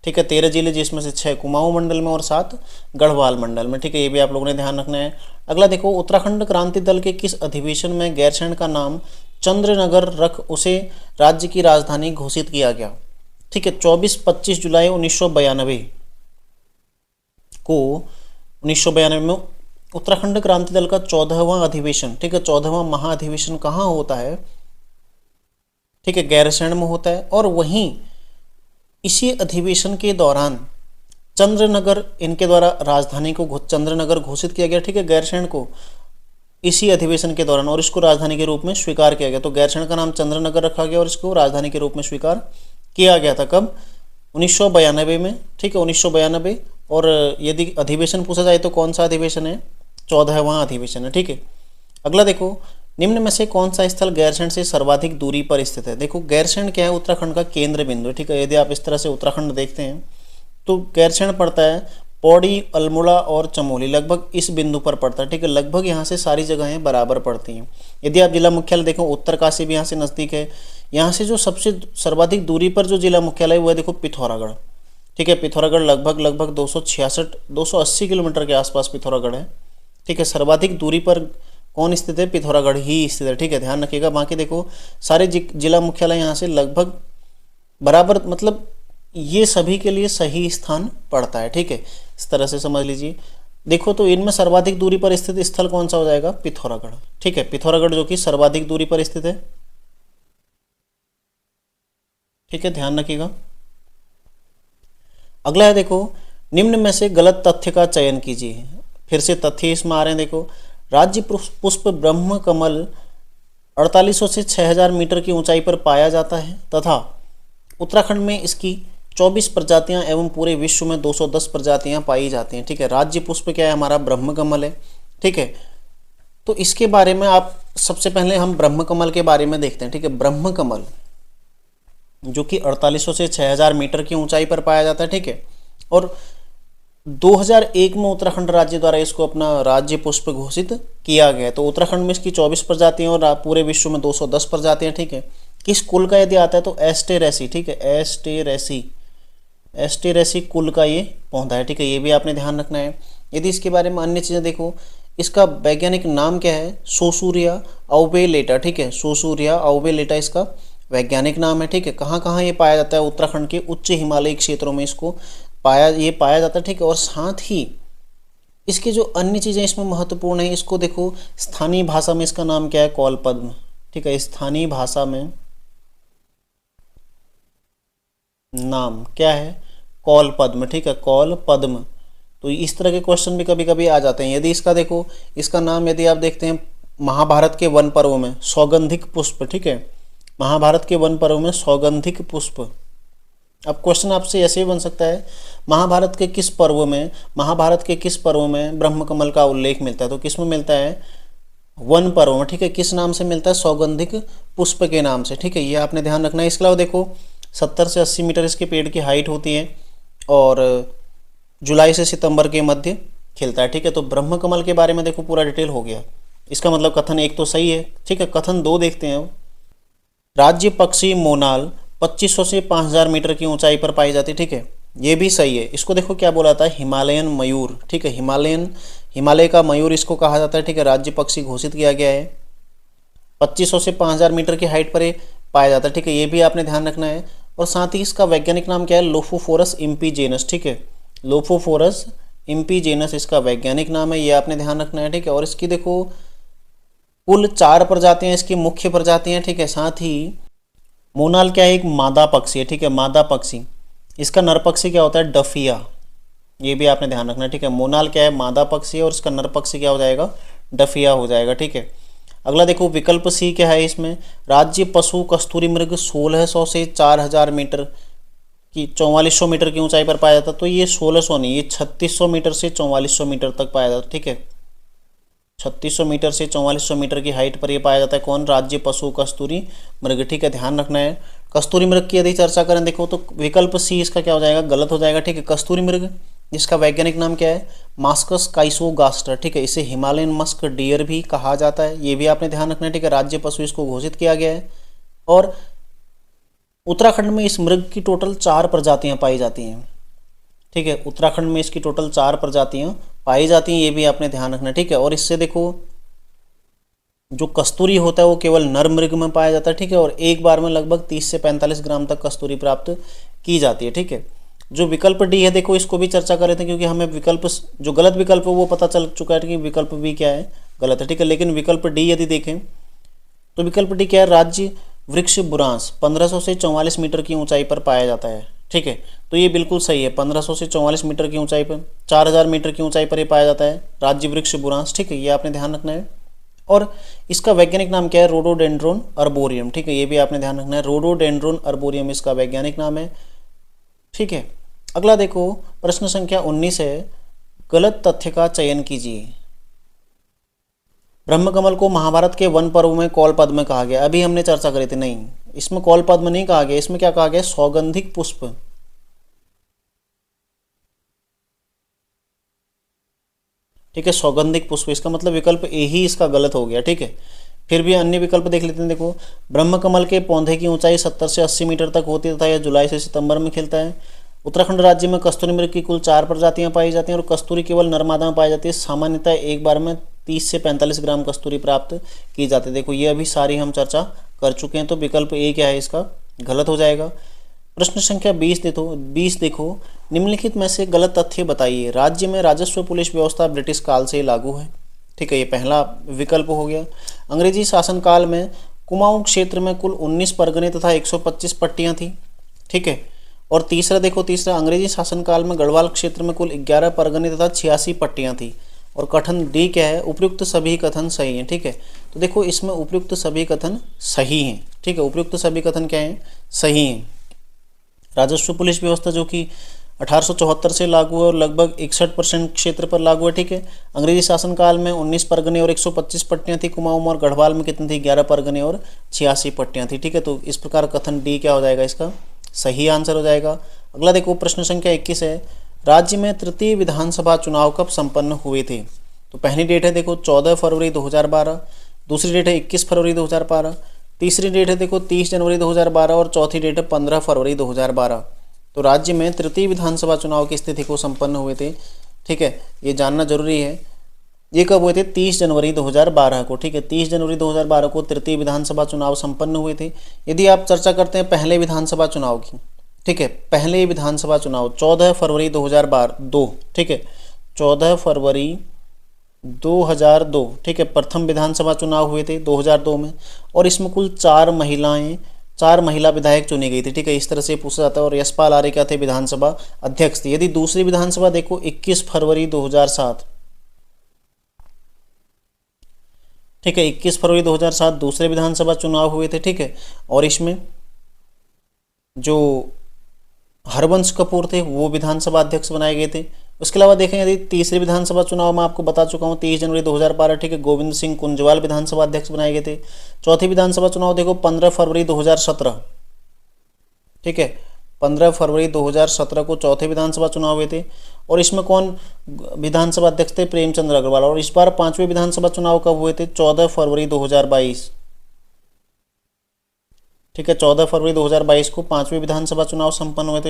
S1: ठीक है, 13 जिले, जिसमें से 6 कुमाऊं मंडल में और 7 गढ़वाल मंडल में। ठीक है, ये भी आप लोगों ने ध्यान रखना है। अगला देखो, उत्तराखंड क्रांति दल के किस अधिवेशन में गैरसैंण का नाम चंद्रनगर रख उसे राज्य की राजधानी घोषित किया गया? ठीक है, 24-25 जुलाई 1992 को 1992 में उत्तराखंड क्रांति दल का 14वां अधिवेशन, ठीक है, 14वां महाअधिवेशन कहाँ होता है? ठीक है, गैरसैंण में होता है। और वहीं इसी अधिवेशन के दौरान चंद्रनगर इनके द्वारा राजधानी को चंद्रनगर घोषित किया गया। ठीक है, गैरसैंण को इसी अधिवेशन के दौरान, और इसको राजधानी के रूप में स्वीकार किया गया। तो गैरसैंण का नाम चंद्रनगर रखा गया और इसको राजधानी के रूप में स्वीकार किया गया था। कब? 1992 में। ठीक है, 1992। और यदि अधिवेशन पूछा जाए तो कौन सा अधिवेशन है? 14वां अधिवेशन है। ठीक है, अगला देखो, निम्न में से कौन सा स्थल गैरसैंण से सर्वाधिक दूरी पर स्थित है? देखो गैरसैंण क्या है? उत्तराखंड का केंद्र बिंदु है। ठीक है, यदि आप इस तरह से उत्तराखंड देखते हैं तो गैरसैंण पड़ता है पौड़ी, अल्मोड़ा और चमोली, लगभग इस बिंदु पर पड़ता है। ठीक है, लगभग यहाँ से सारी जगहें बराबर पड़ती हैं। यदि आप जिला मुख्यालय देखो, उत्तरकाशी भी यहाँ से नज़दीक है। यहाँ से जो सबसे सर्वाधिक दूरी पर जो जिला मुख्यालय है वो है देखो पिथौरागढ़। ठीक है, पिथौरागढ़ लगभग 280 किलोमीटर के आसपास पिथौरागढ़ है। ठीक है, सर्वाधिक दूरी पर कौन स्थित है? पिथौरागढ़ ही स्थित है। ठीक है, ध्यान रखिएगा। बाकी देखो सारे जिला मुख्यालय यहाँ से लगभग बराबर, मतलब ये सभी के लिए सही स्थान पड़ता है। ठीक है, इस तरह से समझ लीजिए। देखो तो इनमें सर्वाधिक दूरी पर स्थित स्थल कौन सा हो जाएगा? पिथौरागढ़। ठीक है, पिथौरागढ़ जो कि सर्वाधिक दूरी पर स्थित है। ठीक है, ध्यान रखिएगा। अगला है देखो, निम्न में से गलत तथ्य का चयन कीजिए। फिर से तथ्य इसमें आ रहे हैं। देखो, राज्य पुष्प ब्रह्म कमल 4800 से 6000 मीटर की ऊंचाई पर पाया जाता है तथा उत्तराखंड में इसकी 24 प्रजातियां एवं पूरे विश्व में 210 प्रजातियां पाई जाती हैं। ठीक है, राज्य पुष्प क्या है हमारा? ब्रह्मकमल है। ठीक है, तो इसके बारे में आप सबसे पहले हम ब्रह्मकमल के बारे में देखते हैं। ठीक है, ब्रह्मकमल जो कि 4800 से 6000 मीटर की ऊंचाई पर पाया जाता है। ठीक है, और 2001 में उत्तराखंड राज्य द्वारा इसको अपना राज्य पुष्प घोषित किया गया है। तो उत्तराखंड में इसकी 24 प्रजातियां और पूरे विश्व में 210 प्रजातियां। ठीक है, किस कुल का यदि आता है तो एस्टेरेसी। ठीक है, एस्टेरेसी कुल का ये पौधा है। ठीक है, ये भी आपने ध्यान रखना है। यदि इसके बारे में अन्य चीज़ें देखो, इसका वैज्ञानिक नाम क्या है? सोसूरिया आउबेलेटा। ठीक है, सोसूरिया आउबेलेटा इसका वैज्ञानिक नाम है। ठीक है, कहाँ कहाँ ये पाया जाता है? उत्तराखंड के उच्च हिमालयी क्षेत्रों में इसको पाया जाता है। ठीक है, और साथ ही इसके जो अन्य चीज़ें इसमें महत्वपूर्ण है, इसको देखो, स्थानीय भाषा में इसका नाम क्या है? कौलपद्म। ठीक है, स्थानीय भाषा में नाम क्या है? कौलपद्म। ठीक है, कौलपद्म। तो इस तरह के क्वेश्चन भी कभी कभी आ जाते हैं। यदि इसका देखो, इसका नाम यदि आप देखते हैं महाभारत के वन पर्व में सौगंधिक पुष्प। ठीक है, महाभारत के वन पर्व में सौगंधिक पुष्प। अब क्वेश्चन आपसे ऐसे भी बन सकता है, महाभारत के किस पर्व में ब्रह्मकमल का उल्लेख मिलता है? तो किस में मिलता है? वन पर्व में। ठीक है, किस नाम से मिलता है? सौगंधिक पुष्प के नाम से। ठीक है, ये आपने ध्यान रखना है। इसके अलावा देखो, 70 से 80 मीटर इसके पेड़ की हाइट होती है और जुलाई से सितंबर के मध्य खिलता है। ठीक है, तो ब्रह्मकमल के बारे में देखो पूरा डिटेल हो गया। इसका मतलब कथन एक तो सही है। ठीक है, कथन दो देखते हैं। राज्य पक्षी मोनाल 2500 से 5000 मीटर की ऊंचाई पर पाई जाती है। ठीक है, ये भी सही है। इसको देखो क्या बोला था? हिमालयन मयूर। ठीक है, हिमालय का मयूर इसको कहा जाता है। ठीक है, राज्य पक्षी घोषित किया गया है। 2500 से 5000 मीटर की हाइट पर ये पाया जाता है। ठीक है, ये भी आपने ध्यान रखना है। और साथ ही इसका वैज्ञानिक नाम क्या है? लोफोफोरस इम्पीजेनस। ठीक है, लोफोफोरस इम्पीजेनस इसका वैज्ञानिक नाम है, ये आपने ध्यान रखना है। ठीक है, और इसकी देखो कुल 4 प्रजातियां इसकी मुख्य प्रजातियां। ठीक है, साथ ही मोनाल क्या है? एक मादा पक्षी है। ठीक है, मादा पक्षी। इसका नर पक्षी क्या होता है? डफिया। ये भी आपने ध्यान रखना है। ठीक है, मोनाल क्या है? मादा पक्षी है और इसका नर पक्षी क्या हो जाएगा? डफिया हो जाएगा। ठीक है, अगला देखो विकल्प सी क्या है इसमें? राज्य पशु कस्तूरी मृग 1600 से 4000 मीटर की 4400 मीटर की ऊंचाई पर पाया जाता। तो ये 1600 नहीं, ये 3600 मीटर से 4400 मीटर तक पाया जाता। ठीक है, 3600 मीटर से 4400 मीटर की हाइट पर ये पाया जाता है। कौन? राज्य पशु कस्तूरी मृग। ठीक है, ध्यान रखना है। कस्तूरी मृग की यदि चर्चा करें देखो तो विकल्प सी इसका क्या हो जाएगा? गलत हो जाएगा। ठीक है, कस्तूरी मृग जिसका वैज्ञानिक नाम क्या है? मास्कस काइसोगास्टर। ठीक है, इसे हिमालयन मस्क डियर भी कहा जाता है, ये भी आपने ध्यान रखना है। ठीक है, राज्य पशु इसको घोषित किया गया है। और उत्तराखंड में इस मृग की टोटल 4 प्रजातियां पाई जाती हैं। ठीक है, उत्तराखंड में इसकी टोटल 4 प्रजातियां पाई जाती हैं, ये भी आपने ध्यान रखना है। ठीक है, और इससे देखो जो कस्तूरी होता है वो केवल नर मृग में पाया जाता है। ठीक है, और एक बार में लगभग 30 से 45 ग्राम तक कस्तूरी प्राप्त की जाती है। ठीक है, जो विकल्प डी है देखो इसको भी चर्चा कर रहे थे, क्योंकि हमें विकल्प जो गलत विकल्प है वो पता चल चुका है कि विकल्प भी क्या है? गलत है। ठीक है, लेकिन विकल्प डी यदि देखें तो विकल्प डी क्या है? राज्य वृक्ष बुरांस 1500 से 44 मीटर की ऊंचाई पर पाया जाता है। ठीक है, तो ये बिल्कुल सही है। 1500 से 44 मीटर की ऊंचाई पर, 4000 मीटर की ऊंचाई पर ये पाया जाता है राज्य वृक्ष बुरांस। ठीक है, ये आपने ध्यान रखना है। और इसका वैज्ञानिक नाम क्या है? Rhododendron arboreum. ठीक है, ये भी आपने ध्यान रखना है। रोडोडेंड्रोन अर्बोरियम इसका वैज्ञानिक नाम है। ठीक है, अगला देखो प्रश्न संख्या 19 है, गलत तथ्य का चयन कीजिए। ब्रह्मकमल को महाभारत के वन पर्व में कौलपद्म कहा गया। अभी हमने चर्चा करी थी, नहीं, इसमें कौलपद्म नहीं कहा गया, इसमें क्या कहा गया? सौगंधिक पुष्प। ठीक है, सौगंधिक पुष्प, इसका मतलब विकल्प ए ही इसका गलत हो गया। ठीक है, फिर भी अन्य विकल्प देख लेते हैं। देखो, ब्रह्मकमल के पौधे की ऊंचाई 70 से 80 मीटर तक होती है तथा यह जुलाई से सितंबर में खिलता है। उत्तराखंड राज्य में कस्तूरी मृग की कुल 4 प्रजातियां पाई जाती हैं और कस्तूरी केवल नर्मदा में पाई जाती है। सामान्यतः एक बार में 30 से 45 ग्राम कस्तूरी प्राप्त की जाती है। देखो, ये अभी सारी हम चर्चा कर चुके हैं, तो विकल्प ए क्या है इसका? गलत हो जाएगा। प्रश्न संख्या 20 देखो, निम्नलिखित में से गलत तथ्य बताइए। राज्य में राजस्व पुलिस व्यवस्था ब्रिटिश काल से लागू है। ठीक है, ये पहला विकल्प हो गया। अंग्रेजी शासनकाल में कुमाऊं क्षेत्र में कुल 19 परगने तथा 125 पट्टियां थी। ठीक है, और तीसरा देखो, अंग्रेजी शासनकाल में गढ़वाल क्षेत्र में कुल 11 परगने तथा 86 पट्टियां थी। और कथन डी क्या है? उपयुक्त सभी कथन सही हैं। ठीक है, तो देखो इसमें उपयुक्त सभी कथन सही हैं, ठीक है। उपयुक्त सभी कथन क्या हैं, सही हैं। राजस्व पुलिस व्यवस्था जो कि 1874 से लागू है और लगभग 61% क्षेत्र पर लागू है, ठीक है। अंग्रेजी शासनकाल में 19 परगने और 125 पट्टियाँ थी कुमाऊं में, और गढ़वाल में कितनी थी, 11 परगने और 86 पट्टियाँ थी, ठीक है। तो इस प्रकार कथन डी क्या हो जाएगा, इसका सही आंसर हो जाएगा। अगला देखो प्रश्न संख्या 21 है, राज्य में तृतीय विधानसभा चुनाव कब संपन्न हुए थे। तो पहली डेट है देखो 14 फरवरी 2012, दूसरी डेट है 21 फरवरी 2012, तीसरी डेट है देखो 30 जनवरी 2012 और चौथी डेट है 15 फरवरी 2012। तो राज्य में तृतीय विधानसभा चुनाव की स्थिति को संपन्न हुए थे, ठीक है, ये जानना जरूरी है। ये कब हुए थे, 30 जनवरी 2012 को, ठीक है। 30 जनवरी 2012 को तृतीय विधानसभा चुनाव संपन्न हुए थे। यदि आप चर्चा करते हैं पहले विधानसभा चुनाव की, ठीक है, पहले विधानसभा चुनाव 14 फरवरी 2002, ठीक है, 14 फरवरी 2002, ठीक है, प्रथम विधानसभा चुनाव हुए थे 2002 में, और इसमें कुल 4 महिला विधायक चुनी गई थी, ठीक है। इस तरह से पूछा जाता है। और यशपाल आर्य क्या थे, विधानसभा अध्यक्ष थे। यदि दूसरी विधानसभा देखो 21 फरवरी 2007, ठीक है, 21 फरवरी 2007 दूसरे विधानसभा चुनाव हुए थे, ठीक है। और इसमें जो हरवंश कपूर थे वो विधानसभा अध्यक्ष बनाए गए थे। उसके अलावा देखें यदि तीसरे विधानसभा चुनाव में आपको बता चुका हूँ 30 जनवरी 2012, ठीक है, गोविंद सिंह कुंजवाल विधानसभा अध्यक्ष बनाए गए थे। चौथी विधानसभा चुनाव देखो 15 फरवरी 2017, ठीक है, 15 फरवरी 2017 को चौथे विधानसभा चुनाव हुए थे। और इसमें कौन विधानसभा अध्यक्ष थे, प्रेमचंद्र अग्रवाल। और इस बार पांचवें विधानसभा चुनाव कब हुए थे, 14 फरवरी 2022, ठीक है, 14 फरवरी 2022 को पांचवें विधानसभा चुनाव संपन्न हुए थे।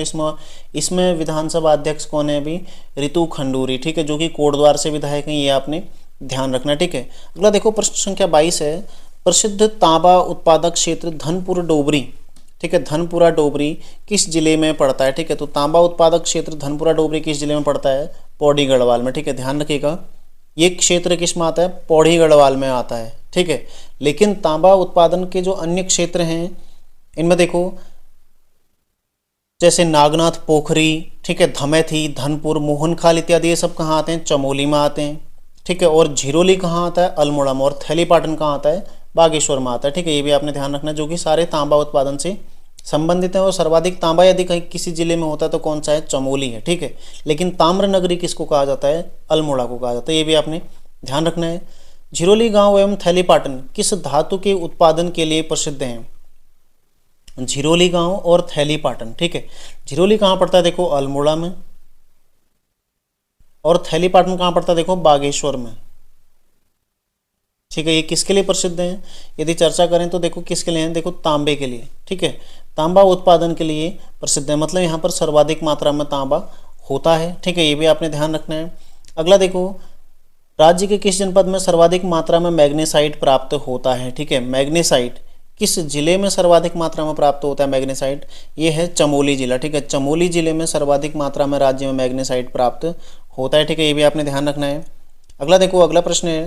S1: इसमें विधानसभा अध्यक्ष कौन है अभी, ऋतु खंडूरी, ठीक है, जो कि कोटद्वार से विधायक हैं, ये आपने ध्यान रखना, ठीक है। अगला देखो प्रश्न संख्या 22 है, प्रसिद्ध तांबा उत्पादक क्षेत्र धनपुर डोबरी, ठीक है, धनपुरा डोबरी किस जिले में पड़ता है, ठीक है। तो तांबा उत्पादक क्षेत्र धनपुरा डोबरी किस जिले में पड़ता है, पौड़ी गढ़वाल में, ठीक है, ध्यान रखिएगा। ये क्षेत्र किस में आता है, पौड़ी गढ़वाल में आता है, ठीक है। लेकिन तांबा उत्पादन के जो अन्य क्षेत्र हैं इनमें देखो जैसे नागनाथ पोखरी, ठीक है, धमेथी, धनपुर, मोहनखाल इत्यादि, ये सब कहाँ आते हैं, चमोली में आते हैं, ठीक है। और झिरोली कहाँ आता है, अल्मोड़ा में। और थैलीपाटन कहाँ आता है, बागेश्वर में आता है, ठीक है। ये भी आपने ध्यान रखना, जो कि सारे तांबा उत्पादन से संबंधित है। और सर्वाधिक तांबा यदि कहीं किसी जिले में होता है तो कौन सा है, चमोली है, ठीक है। लेकिन ताम्र नगरी किसको कहा जाता है, अल्मोड़ा को कहा जाता है, ये भी आपने ध्यान रखना है। झिरोली गांव एवं थैलीपाटन किस धातु के उत्पादन के लिए प्रसिद्ध हैं, झिरोली गांव और थैलीपाटन, ठीक है। झिरोली कहाँ पड़ता है, देखो अल्मोड़ा में, और थैलीपाटन कहाँ पड़ता है, देखो बागेश्वर में, ठीक है। ये किसके लिए प्रसिद्ध हैं, यदि चर्चा करें तो देखो किसके लिए हैं, देखो तांबे के लिए, ठीक है, तांबा उत्पादन के लिए प्रसिद्ध है। मतलब यहाँ पर सर्वाधिक मात्रा में तांबा होता है, ठीक है, ये भी आपने ध्यान रखना है। अगला देखो, राज्य के किस जनपद में सर्वाधिक मात्रा में मैग्नेसाइट प्राप्त होता है, ठीक है। मैग्नेसाइट किस जिले में सर्वाधिक मात्रा में प्राप्त होता है मैग्नेसाइट, ये है चमोली जिला, ठीक है। चमोली जिले में सर्वाधिक मात्रा में राज्य में मैग्नेसाइट प्राप्त होता है, ठीक है, ये भी आपने ध्यान रखना है। अगला देखो, अगला प्रश्न है,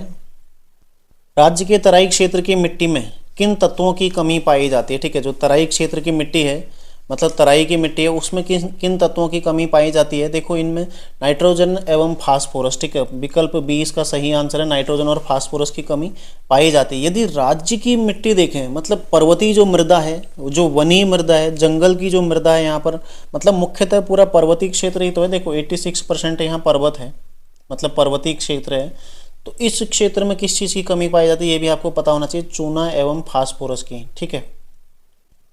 S1: राज्य के तराई क्षेत्र की मिट्टी में किन तत्वों की कमी पाई जाती है, ठीक है। जो तराई क्षेत्र की मिट्टी है, मतलब तराई की मिट्टी है, उसमें किन तत्वों की कमी पाई जाती है, देखो इनमें नाइट्रोजन एवं फास्फोरस, ठीक है। विकल्प 20 का सही आंसर है, नाइट्रोजन और फास्फोरस की कमी पाई जाती है। यदि राज्य की मिट्टी देखें, मतलब पर्वतीय जो मृदा है, जो वनीय मृदा है, जंगल की जो मृदा है यहाँ पर, मतलब मुख्यतः पूरा पर्वतीय क्षेत्र ही तो है। देखो 86% यहाँ पर्वत है, मतलब पर्वतीय क्षेत्र है। तो इस क्षेत्र में किस चीज़ की कमी पाई जाती है, ये भी आपको पता होना चाहिए, चूना एवं फास्फोरस की, ठीक है,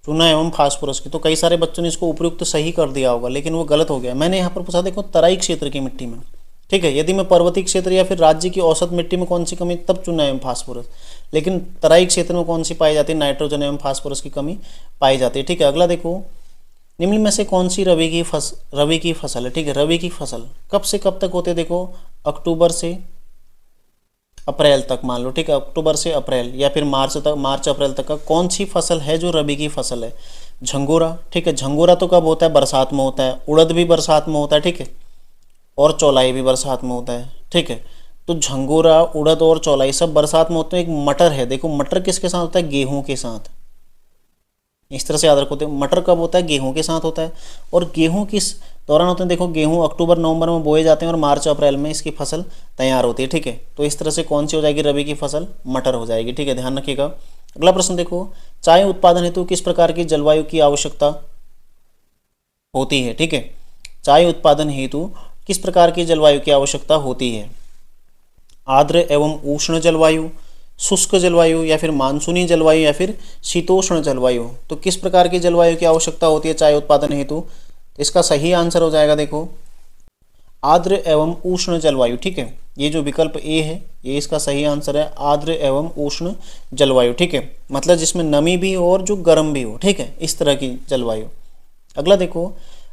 S1: चूना एवं फास्फोरस की। तो कई सारे बच्चों ने इसको उपयुक्त सही कर दिया होगा, लेकिन वो गलत हो गया। मैंने यहाँ पर पूछा देखो तराई क्षेत्र की मिट्टी में, ठीक है। यदि मैं पर्वतीय क्षेत्र या फिर राज्य की औसत मिट्टी में कौन सी कमी, तब चूना एवं फास्फोरस। लेकिन तराई क्षेत्र में कौन सी पाई जाती है, नाइट्रोजन एवं फास्फोरस की कमी पाई जाती है, ठीक है। अगला देखो, निम्न में से कौन सी रबी की फसल है, ठीक है। रबी की फसल कब से कब तक होते हैं, देखो अक्टूबर से अप्रैल तक मान लो, ठीक है, अक्टूबर से अप्रैल या फिर मार्च अप्रैल तक का कौन सी फसल है जो रबी की फसल है, झंगोरा, ठीक है। झंगोरा तो कब होता है, बरसात में होता है। उड़द भी बरसात में होता है, ठीक है, और चौलाई भी बरसात में होता है, ठीक है। तो झंगोरा, उड़द और चौलाई सब बरसात में होते हैं। एक मटर है, देखो मटर किसके साथ होता है, गेहूं के साथ। इस तरह से याद रखो, मटर कब होता है, गेहूं के साथ होता है। और गेहूं किस दौरान होते हैं, देखो गेहूं अक्टूबर नवंबर में बोए जाते हैं और मार्च अप्रैल में इसकी फसल तैयार होती है, ठीक है। तो इस तरह से कौन सी हो जाएगी रबी की फसल, मटर हो जाएगी, ठीक है, ध्यान रखिएगा। अगला प्रश्न देखो, चाय उत्पादन हेतु किस प्रकार की जलवायु की आवश्यकता होती है, ठीक है। चाय उत्पादन हेतु किस प्रकार की जलवायु की आवश्यकता होती है, आर्द्र एवं उष्ण जलवायु, शुष्क जलवायु, या फिर मानसूनी जलवायु, या फिर शीतोष्ण जलवायु। तो किस प्रकार की जलवायु की आवश्यकता होती है चाय उत्पादन हेतु, तो इसका सही आंसर हो जाएगा देखो आर्द्र एवं उष्ण जलवायु, ठीक है। ये जो विकल्प ए है ये इसका सही आंसर है, आर्द्र एवं उष्ण जलवायु, ठीक है, मतलब जिसमें नमी भी हो और जो गर्म भी हो, ठीक है, इस तरह की जलवायु। अगला देखो,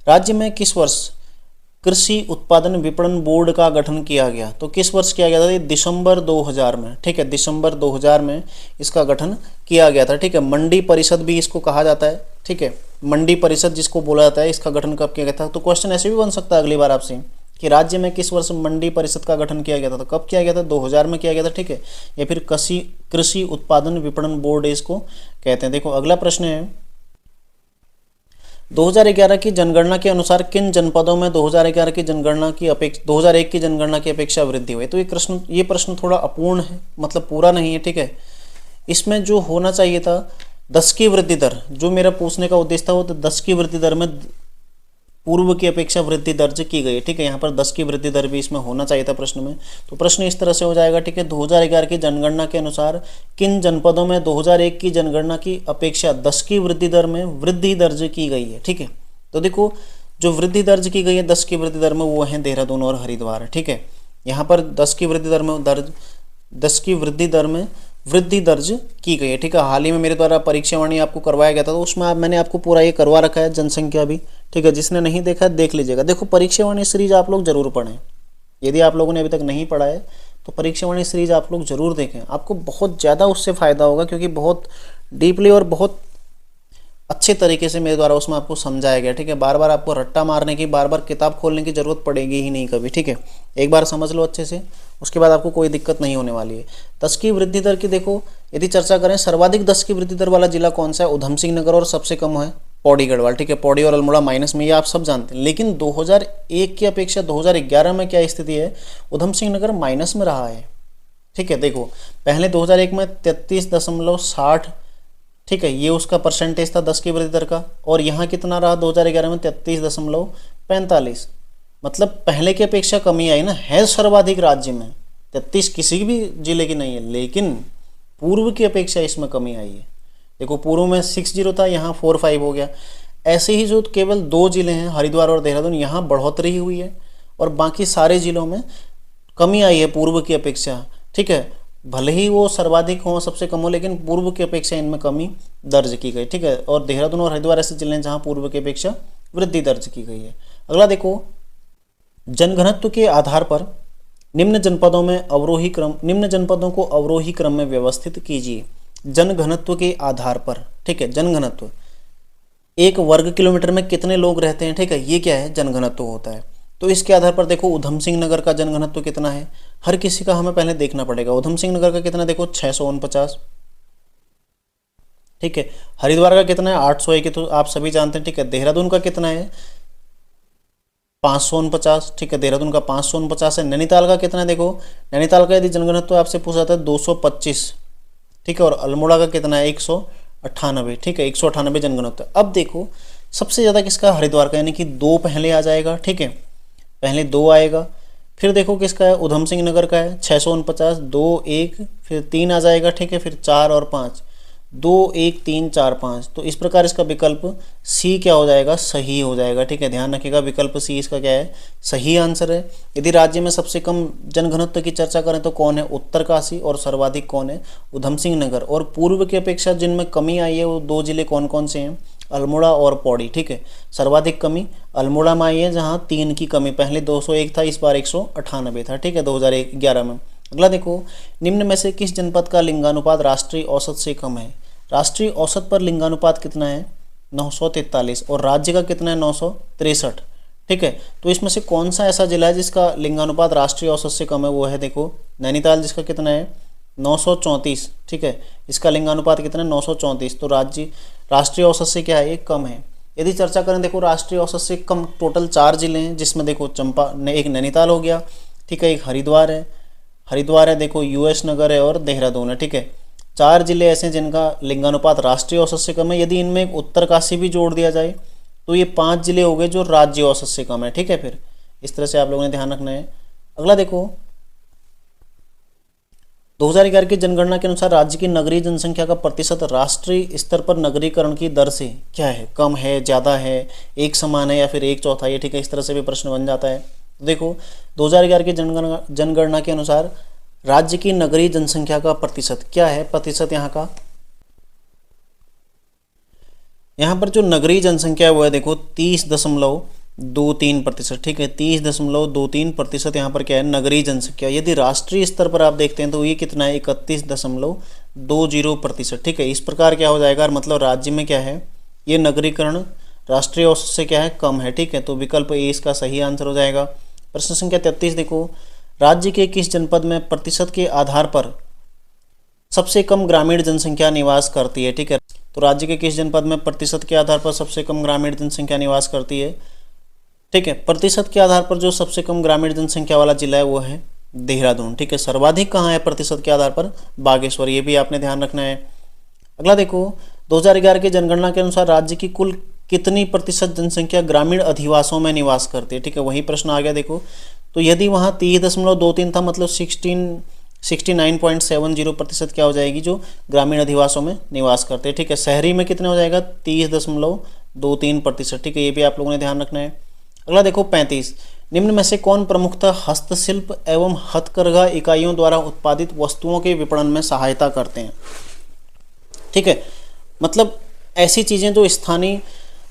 S1: राज्य में किस वर्ष कृषि उत्पादन विपणन बोर्ड का गठन किया गया, तो किस वर्ष किया गया था, ये दिसंबर 2000 में, ठीक है, दिसंबर 2000 में इसका गठन किया गया था, ठीक है। मंडी परिषद भी इसको कहा जाता है, ठीक है, मंडी परिषद जिसको बोला जाता है, इसका गठन कब किया गया था। तो क्वेश्चन ऐसे भी बन सकता है अगली बार आपसे कि राज्य में किस वर्ष मंडी परिषद का गठन किया गया था, तो कब किया गया था, 2000 में किया गया था, ठीक है, या फिर कृषि उत्पादन विपणन बोर्ड इसको कहते हैं। देखो अगला प्रश्न है, 2011 की जनगणना के अनुसार किन जनपदों में 2011 की जनगणना की अपेक्षा 2001 की जनगणना की अपेक्षा वृद्धि हुई। तो ये प्रश्न थोड़ा अपूर्ण है, मतलब पूरा नहीं है, ठीक है। इसमें जो होना चाहिए था 10 की वृद्धि दर, जो मेरा पूछने का उद्देश्य था वो तो 10 की वृद्धि दर में पूर्व की अपेक्षा वृद्धि दर्ज की गई है, ठीक है। यहाँ पर 10 की वृद्धि दर भी इसमें होना चाहिए था प्रश्न में। तो प्रश्न इस तरह से हो जाएगा, ठीक है, 2011 की जनगणना के अनुसार किन जनपदों में 2001 की जनगणना की अपेक्षा 10 की वृद्धि दर में वृद्धि दर्ज की गई है, ठीक है। तो देखो जो वृद्धि दर्ज की गई है 10 की वृद्धि दर में वो है देहरादून और हरिद्वार, ठीक है। यहाँ पर 10 की वृद्धि दर में वृद्धि दर्ज की गई है, ठीक है। हाल ही में मेरे द्वारा परीक्षावाणी आपको करवाया गया था, तो उसमें मैंने आपको पूरा ये करवा रखा है जनसंख्या भी, ठीक है। जिसने नहीं देखा देख लीजिएगा। देखो परीक्षावाणी सीरीज आप लोग जरूर पढ़ें, यदि आप लोगों ने अभी तक नहीं पढ़ा है तो परीक्षावाणी सीरीज आप लोग जरूर देखें, आपको बहुत ज़्यादा उससे फ़ायदा होगा, क्योंकि बहुत डीपली और बहुत अच्छे तरीके से मेरे द्वारा उसमें आपको समझाया गया, ठीक है। बार बार आपको रट्टा मारने की, बार बार किताब खोलने की जरूरत पड़ेगी ही नहीं कभी, ठीक है। एक बार समझ लो अच्छे से, उसके बाद आपको कोई दिक्कत नहीं होने वाली है। 10 की वृद्धि दर की देखो यदि चर्चा करें, सर्वाधिक 10 की वृद्धि दर वाला जिला कौन सा है, उधम सिंह नगर, और सबसे कम है पौड़ी गढ़वाल, ठीक है। पौड़ी और अल्मोड़ा माइनस में, ये आप सब जानते हैं। लेकिन 2001 की अपेक्षा 2011 में क्या स्थिति है, उधम सिंह नगर माइनस में रहा है, ठीक है। देखो पहले 2001 में 33.60, ठीक है, ये उसका परसेंटेज था 10 की वृद्धि दर का, और यहाँ कितना रहा 2011 में 33.45, मतलब पहले की अपेक्षा कमी आई ना, है सर्वाधिक राज्य में 33 किसी भी जिले की नहीं है, लेकिन पूर्व की अपेक्षा इसमें कमी आई है। देखो पूर्व में 60 था, यहाँ 45 हो गया। ऐसे ही जो केवल 2 जिले हैं हरिद्वार और देहरादून, यहाँ बढ़ोतरी हुई है, और बाकी सारे जिलों में कमी आई है पूर्व की अपेक्षा, ठीक है। भले ही वो सर्वाधिक हो सबसे कम हो, लेकिन पूर्व की अपेक्षा इनमें कमी दर्ज की गई, ठीक है। और देहरादून और हरिद्वार ऐसे जिले हैं जहाँ पूर्व की अपेक्षा वृद्धि दर्ज की गई है। अगला देखो, जनघनत्व के आधार पर निम्न जनपदों को अवरोही क्रम में व्यवस्थित कीजिए। जनघनत्व के आधार पर, ठीक है, जनघनत्व 1 वर्ग किलोमीटर में कितने लोग रहते हैं, ठीक है, ये क्या है जनघनत्व होता है। तो इसके आधार पर देखो उधम सिंह नगर का जनघनत्व कितना है, हर किसी का हमें पहले देखना पड़ेगा। उधम सिंह नगर का कितना देखो 649, ठीक है। हरिद्वार का कितना है 801, तो आप सभी जानते हैं, ठीक है। देहरादून का कितना है 549, ठीक है, देहरादून का 549 है। नैनीताल का कितना है देखो, नैनीताल का यदि जनघनत्व आपसे पूछा जाता है 225, ठीक है, और अल्मोड़ा का कितना है 198, ठीक है, 198 जनघनत्व। अब देखो सबसे ज़्यादा किसका, हरिद्वार का, यानी कि 2 पहले आ जाएगा, ठीक है, पहले 2 आएगा। फिर देखो किसका है, उधम सिंह नगर का है 649, 2 1, फिर 3 आ जाएगा, ठीक है, फिर 4 और 5, 2 1 3 4 5। तो इस प्रकार इसका विकल्प सी क्या हो जाएगा, सही हो जाएगा, ठीक है। ध्यान रखिएगा विकल्प सी इसका क्या है, सही आंसर है। यदि राज्य में सबसे कम जनघनत्व की चर्चा करें तो कौन है, उत्तरकाशी, और सर्वाधिक कौन है, उधम सिंह नगर। और पूर्व की अपेक्षा जिनमें कमी आई है वो 2 जिले कौन कौन से हैं, अल्मोड़ा और पौड़ी, ठीक है। सर्वाधिक कमी अल्मोड़ा में आई है, जहाँ 3 की कमी, पहले 201 था, इस बार 198 था, ठीक है, 2011 में। अगला देखो, निम्न में से किस जनपद का लिंगानुपात राष्ट्रीय औसत से कम है। राष्ट्रीय औसत पर लिंगानुपात कितना है 943, और राज्य का कितना है 963, ठीक है। तो इसमें से कौन सा ऐसा जिला है जिसका लिंगानुपात राष्ट्रीय औसत से कम है, वो है देखो नैनीताल, जिसका कितना है 934, ठीक है, इसका लिंगानुपात कितना है 934। तो राष्ट्रीय औसत से क्या है, ये कम है। यदि चर्चा करें देखो राष्ट्रीय औसत से कम, टोटल 4 जिले हैं, जिसमें देखो चंपा ने एक नैनीताल हो गया, ठीक है, एक हरिद्वार है देखो, यूएस नगर है और देहरादून है, ठीक है। 4 जिले ऐसे हैं जिनका लिंगानुपात राष्ट्रीय औसत से कम है। यदि इनमें एक उत्तरकाशी भी जोड़ दिया जाए तो ये 5 जिले हो गए जो राज्य औसत से कम है, ठीक है। फिर इस तरह से आप लोगों ने ध्यान रखना है। अगला देखो 2011 की जनगणना के अनुसार राज्य की नगरीय जनसंख्या का प्रतिशत राष्ट्रीय स्तर पर नगरीकरण की दर से क्या है, कम है, ज़्यादा है, एक समान है या फिर एक चौथाई है, ठीक है। इस तरह से भी प्रश्न बन जाता है। तो देखो 2011 की जनगणना के अनुसार राज्य की नगरीय जनसंख्या का प्रतिशत क्या है, प्रतिशत यहाँ पर जो नगरीय जनसंख्या है वो है देखो 30.23%, ठीक है, 30.23% यहाँ पर क्या है, नगरीय जनसंख्या। यदि राष्ट्रीय स्तर पर आप देखते हैं तो ये कितना है, 31.20%, ठीक है। इस प्रकार क्या हो जाएगा, मतलब राज्य में क्या है, ये नगरीकरण राष्ट्रीय औसत से क्या है, कम है, ठीक है। तो विकल्प ए इसका सही आंसर हो जाएगा। प्रश्न संख्या 33 देखो, राज्य के किस जनपद में प्रतिशत के आधार पर सबसे कम ग्रामीण जनसंख्या निवास करती है, ठीक है। तो राज्य के किस जनपद में प्रतिशत के आधार पर सबसे कम ग्रामीण जनसंख्या निवास करती है, ठीक है। प्रतिशत के आधार पर जो सबसे कम ग्रामीण जनसंख्या वाला जिला है वो है देहरादून, ठीक है। सर्वाधिक कहाँ है प्रतिशत के आधार पर, बागेश्वर, ये भी आपने ध्यान रखना है। अगला देखो 2011 की जनगणना के अनुसार राज्य की कुल कितनी प्रतिशत जनसंख्या ग्रामीण अधिवासों में निवास करती है, ठीक है। वही प्रश्न आ गया देखो। तो यदि वहाँ 30.23 था, मतलब 69.70% क्या हो जाएगी, जो ग्रामीण अधिवासों में निवास करते हैं, ठीक है। शहरी में कितने हो जाएगा, 30.23%, ठीक है। ये भी आप लोगों ने ध्यान रखना है। अगला देखो 35, निम्न में से कौन प्रमुखतः हस्तशिल्प एवं हथकरघा इकाइयों द्वारा उत्पादित वस्तुओं के विपणन में सहायता करते हैं, ठीक है। मतलब ऐसी चीज़ें जो स्थानीय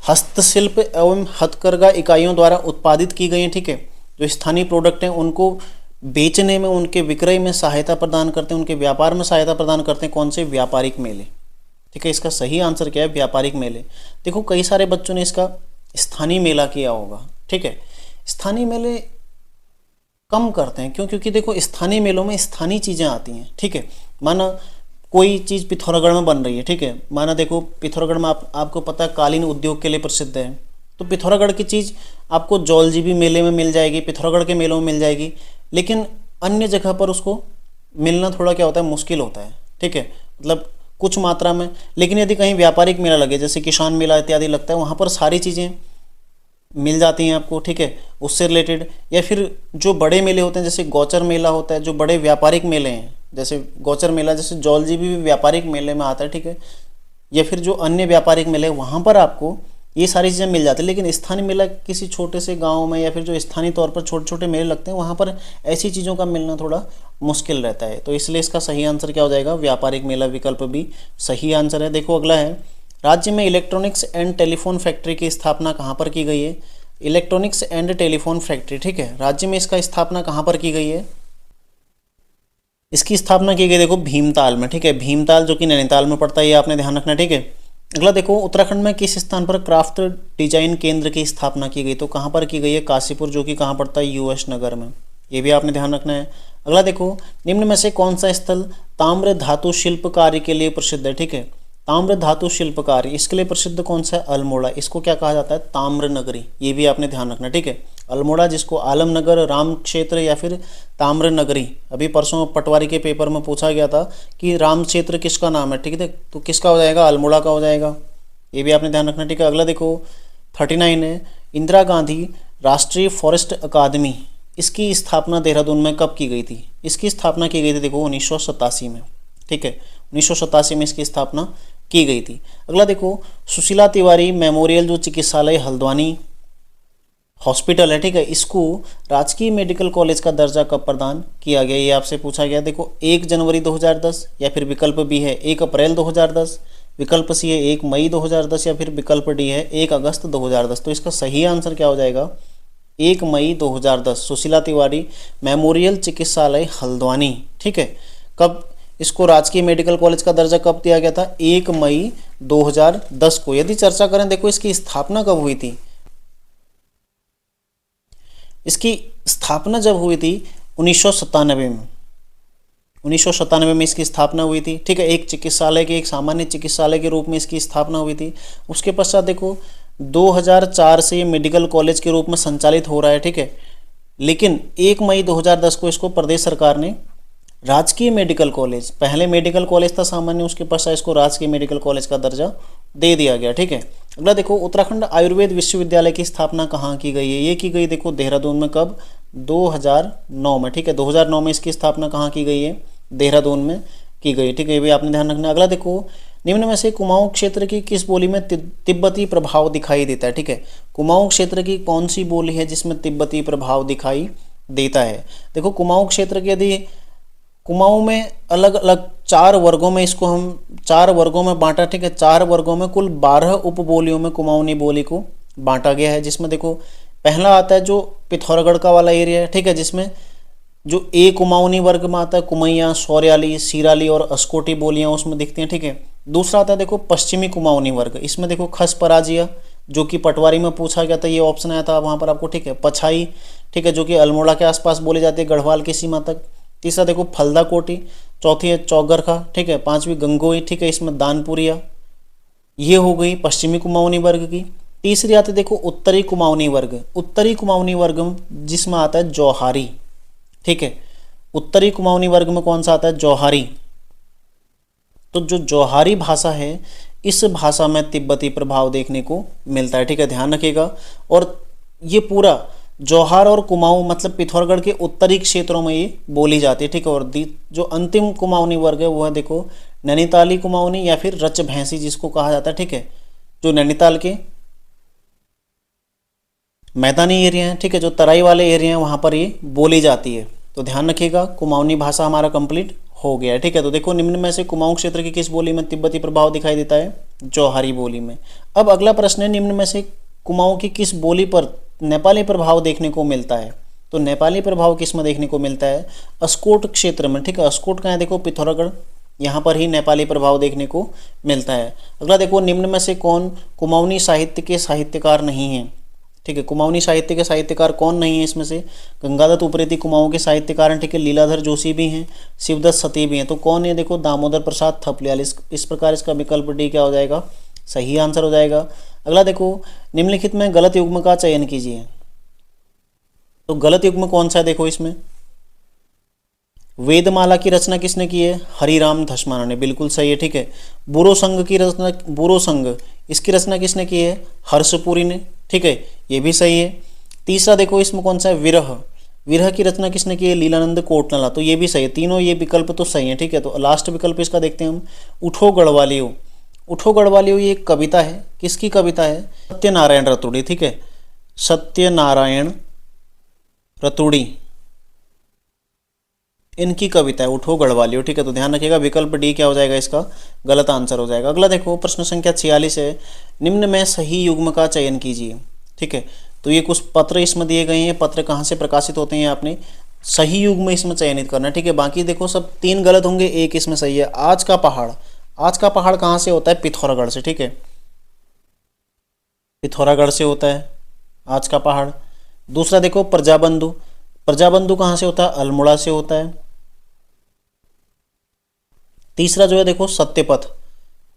S1: हस्तशिल्प एवं हथकरघा इकाइयों द्वारा उत्पादित की गई हैं, ठीक है, जो स्थानीय प्रोडक्ट हैं उनको बेचने में, उनके विक्रय में सहायता प्रदान करते हैं, उनके व्यापार में सहायता प्रदान करते हैं कौन से, व्यापारिक मेले, ठीक है। इसका सही आंसर क्या है, व्यापारिक मेले। देखो कई सारे बच्चों ने इसका स्थानीय मेला किया होगा, ठीक है। स्थानीय मेले कम करते हैं, क्यों, क्योंकि देखो स्थानीय मेलों में स्थानीय चीज़ें आती हैं, ठीक है। माना कोई चीज़ पिथौरागढ़ में बन रही है, ठीक है, माना देखो पिथौरागढ़ में आपको पता है कालीन उद्योग के लिए प्रसिद्ध है, तो पिथौरागढ़ की चीज़ आपको जौलजीबी मेले में मिल जाएगी, पिथौरागढ़ के मेलों में मिल जाएगी, लेकिन अन्य जगह पर उसको मिलना थोड़ा क्या होता है, मुश्किल होता है, ठीक है, मतलब कुछ मात्रा में। लेकिन यदि कहीं व्यापारिक मेला लगे, जैसे किसान मेला इत्यादि लगता है, वहाँ पर सारी चीज़ें मिल जाती हैं आपको, ठीक है, उससे रिलेटेड। या फिर जो बड़े मेले होते हैं, जैसे गौचर मेला होता है, जो बड़े व्यापारिक मेले हैं, जैसे गौचर मेला, जैसे जौलजीबी भी व्यापारिक मेले में आता है, ठीक है। या फिर जो अन्य व्यापारिक मेले, वहाँ पर आपको ये सारी चीज़ें मिल जाती है। लेकिन स्थानीय मेला किसी छोटे से गांव में या फिर जो स्थानीय तौर पर छोटे छोटे मेले लगते हैं, वहाँ पर ऐसी चीज़ों का मिलना थोड़ा मुश्किल रहता है। तो इसलिए इसका सही आंसर क्या हो जाएगा, व्यापारिक मेला, विकल्प भी सही आंसर है। देखो अगला है, राज्य में इलेक्ट्रॉनिक्स एंड टेलीफोन फैक्ट्री की स्थापना कहाँ पर की गई है, इलेक्ट्रॉनिक्स एंड टेलीफोन फैक्ट्री, ठीक है, राज्य में इसका स्थापना कहाँ पर की गई है, इसकी स्थापना की गई देखो भीमताल में, ठीक है, भीमताल जो कि नैनीताल में पड़ता है, ये आपने ध्यान रखना, ठीक है। अगला देखो, उत्तराखंड में किस स्थान पर क्राफ्ट डिजाइन केंद्र की स्थापना की गई, तो कहाँ पर की गई है, काशीपुर, जो कि कहाँ पड़ता है, यूएस नगर में, ये भी आपने ध्यान रखना है। अगला देखो, निम्न में से कौन सा स्थल ताम्र धातु शिल्प कार्य के लिए प्रसिद्ध है, ठीक है, ताम्र धातु शिल्प कार्य, इसके लिए प्रसिद्ध कौन सा है, अल्मोड़ा, इसको क्या कहा जाता है, ताम्र नगरी, ये भी आपने ध्यान रखना, ठीक है। अल्मोड़ा, जिसको आलमनगर, राम क्षेत्र या फिर ताम्र नगरी, अभी परसों पटवारी के पेपर में पूछा गया था कि राम क्षेत्र किसका नाम है, ठीक है, तो किसका हो जाएगा, अल्मोड़ा का हो जाएगा, ये भी आपने ध्यान रखना, ठीक है। अगला देखो 39 है, इंदिरा गांधी राष्ट्रीय फॉरेस्ट अकादमी, इसकी स्थापना देहरादून में कब की गई थी, इसकी स्थापना की गई थी देखो 1987 में, ठीक है, 1987 में इसकी स्थापना की गई थी। अगला देखो, सुशीला तिवारी मेमोरियल जो चिकित्सालय हल्द्वानी हॉस्पिटल है, ठीक है, इसको राजकीय मेडिकल कॉलेज का दर्जा कब प्रदान किया गया, ये आपसे पूछा गया। देखो 1 जनवरी 2010, या फिर विकल्प बी है 1 अप्रैल 2010, विकल्प सी है 1 मई 2010, या फिर विकल्प डी है 1 अगस्त 2010। तो इसका सही आंसर क्या हो जाएगा, 1 मई 2010, सुशीला तिवारी मेमोरियल चिकित्सालय हल्द्वानी, ठीक है। कब इसको राजकीय मेडिकल कॉलेज का दर्जा कब दिया गया था, 1 मई 2010 को। यदि चर्चा करें देखो इसकी स्थापना कब हुई थी, इसकी स्थापना जब हुई थी 1997 में, 1997 में इसकी स्थापना हुई थी, ठीक है, एक चिकित्सालय के, एक सामान्य चिकित्सालय के रूप में इसकी स्थापना हुई थी। उसके पश्चात देखो 2004 से ये मेडिकल कॉलेज के रूप में संचालित हो रहा है, ठीक है। लेकिन 1 मई 2010 को इसको प्रदेश सरकार ने राजकीय मेडिकल कॉलेज, पहले मेडिकल कॉलेज था सामान्य, उसके पश्चात इसको राजकीय मेडिकल कॉलेज का दर्जा दे दिया गया, ठीक है। अगला देखो, उत्तराखंड आयुर्वेद विश्वविद्यालय की स्थापना कहाँ की गई है? ये की गई देखो देहरादून में। कब? 2009 में, ठीक है। 2009 में इसकी स्थापना कहाँ की गई है? देहरादून में की गई, ठीक है। ये भी आपने ध्यान रखना। अगला देखो, निम्न में से कुमाऊं क्षेत्र की किस बोली में तिब्बती प्रभाव दिखाई देता है? ठीक है, कुमाऊं क्षेत्र की कौन सी बोली है जिसमें तिब्बती प्रभाव दिखाई देता है? देखो, कुमाऊं क्षेत्र की यदि कुमाऊं में अलग अलग 4 वर्गों में इसको हम 4 वर्गों में बांटा, ठीक है। 4 वर्गों में कुल 12 उपबोलियों में कुमाऊनी बोली को बांटा गया है, जिसमें देखो पहला आता है जो पिथौरागढ़ का वाला एरिया है, ठीक है, जिसमें जो ए कुमाऊनी वर्ग में आता है कुमैया, सौर्याली, सीराली और अस्कोटी बोलियां उसमें दिखती हैं, ठीक है। दूसरा आता है देखो पश्चिमी कुमाऊनी वर्ग, इसमें देखो खस पराजिया जो कि पटवारी में पूछा गया था, ये ऑप्शन आया था वहाँ पर आपको, ठीक है। पछाई, ठीक है, जो कि अल्मोड़ा के आसपास बोली जाती है, गढ़वाल की सीमा तक। तीसरा देखो फलदा कोटी, चौथी है चौगरखा, ठीक है, पांचवी गंगोई, ठीक है, इसमें दानपुरिया, ये हो गई पश्चिमी कुमाऊनी वर्ग की। तीसरी आती है देखो उत्तरी कुमाऊनी वर्ग, उत्तरी कुमाऊनी वर्ग जिसमें आता है जौहारी, ठीक है। उत्तरी कुमाऊनी वर्ग में कौन सा आता है? जौहारी। तो जो जौहारी भाषा है, इस भाषा में तिब्बती प्रभाव देखने को मिलता है, ठीक है, ध्यान रखिएगा। और ये पूरा जौहार और कुमाऊं मतलब पिथौरागढ़ के उत्तरी क्षेत्रों में ये बोली जाती है, ठीक है। और जो अंतिम कुमाऊनी वर्ग है वो है देखो नैनीताली कुमाऊनी या फिर रच भैंसी जिसको कहा जाता है, ठीक है, जो नैनीताल के मैदानी एरिया हैं, ठीक है, जो तराई वाले एरिया हैं वहाँ पर ये बोली जाती है। तो ध्यान रखिएगा, कुमाऊनी भाषा हमारा कंप्लीट हो गया है, ठीक है। तो देखो निम्न में से कुमाऊं क्षेत्र की किस बोली में तिब्बती प्रभाव दिखाई देता है? जौहरी बोली में। अब अगला प्रश्न है, निम्न में से कुमाऊं की किस बोली पर नेपाली प्रभाव देखने को मिलता है? तो नेपाली प्रभाव किस में देखने को मिलता है? अस्कोट क्षेत्र में, ठीक है। अस्कोट कहाँ है? देखो पिथौरागढ़, यहाँ पर ही नेपाली प्रभाव देखने को मिलता है। अगला देखो, निम्न में से कौन कुमाऊनी साहित्य के साहित्यकार नहीं है? ठीक है, कुमाऊनी साहित्य के साहित्यकार कौन नहीं है इसमें से? गंगादत्त उप्रेती कुमाऊं के साहित्यकार हैं, ठीक है। लीलाधर जोशी भी हैं, शिवदत्त सती भी हैं। तो कौन है? देखो दामोदर प्रसाद थपलियाल। इस प्रकार इसका विकल्प डी क्या हो जाएगा? सही आंसर हो जाएगा। अगला देखो, निम्नलिखित में गलत युग्म का चयन कीजिए। तो गलत युग्म कौन सा है? देखो इसमें वेदमाला की रचना किसने की है? हरिराम धस्माना ने, बिल्कुल सही है, ठीक है। बुरो संघ की रचना, बुरो संघ, इसकी रचना किसने की है? हर्षपुरी ने, ठीक है, ये भी सही है। तीसरा देखो इसमें कौन सा है? विरह, विरह की रचना किसने की है? लीलानंद कोटनला, तो ये भी सही है। तीनों ये विकल्प तो सही है, ठीक है। तो लास्ट विकल्प इसका देखते हैं हम, उठो गढ़वालियो। उठो गढ़वालियो ये एक कविता है, किसकी कविता है? सत्यनारायण रतुड़ी, ठीक है, सत्यनारायण रतुड़ी, इनकी कविता है उठो गढ़वालियो, ठीक है। तो ध्यान रखिएगा, विकल्प डी क्या हो जाएगा? इसका गलत आंसर हो जाएगा। अगला देखो, प्रश्न संख्या 46 है, निम्न में सही युग्म का चयन कीजिए, ठीक है। तो ये कुछ पत्र इसमें दिए गए हैं, पत्र कहाँ से प्रकाशित होते हैं आपने सही युग्म इसमें चयनित करना है, ठीक है। बाकी देखो सब 3 गलत होंगे, एक इसमें सही है। आज का पहाड़, आज का पहाड़ कहाँ से होता है? पिथौरागढ़ से, ठीक है, पिथौरागढ़ से होता है आज का पहाड़। दूसरा देखो प्रजाबंधु, प्रजाबंधु कहाँ से होता है? अल्मोड़ा से होता है। तीसरा जो है देखो सत्यपथ,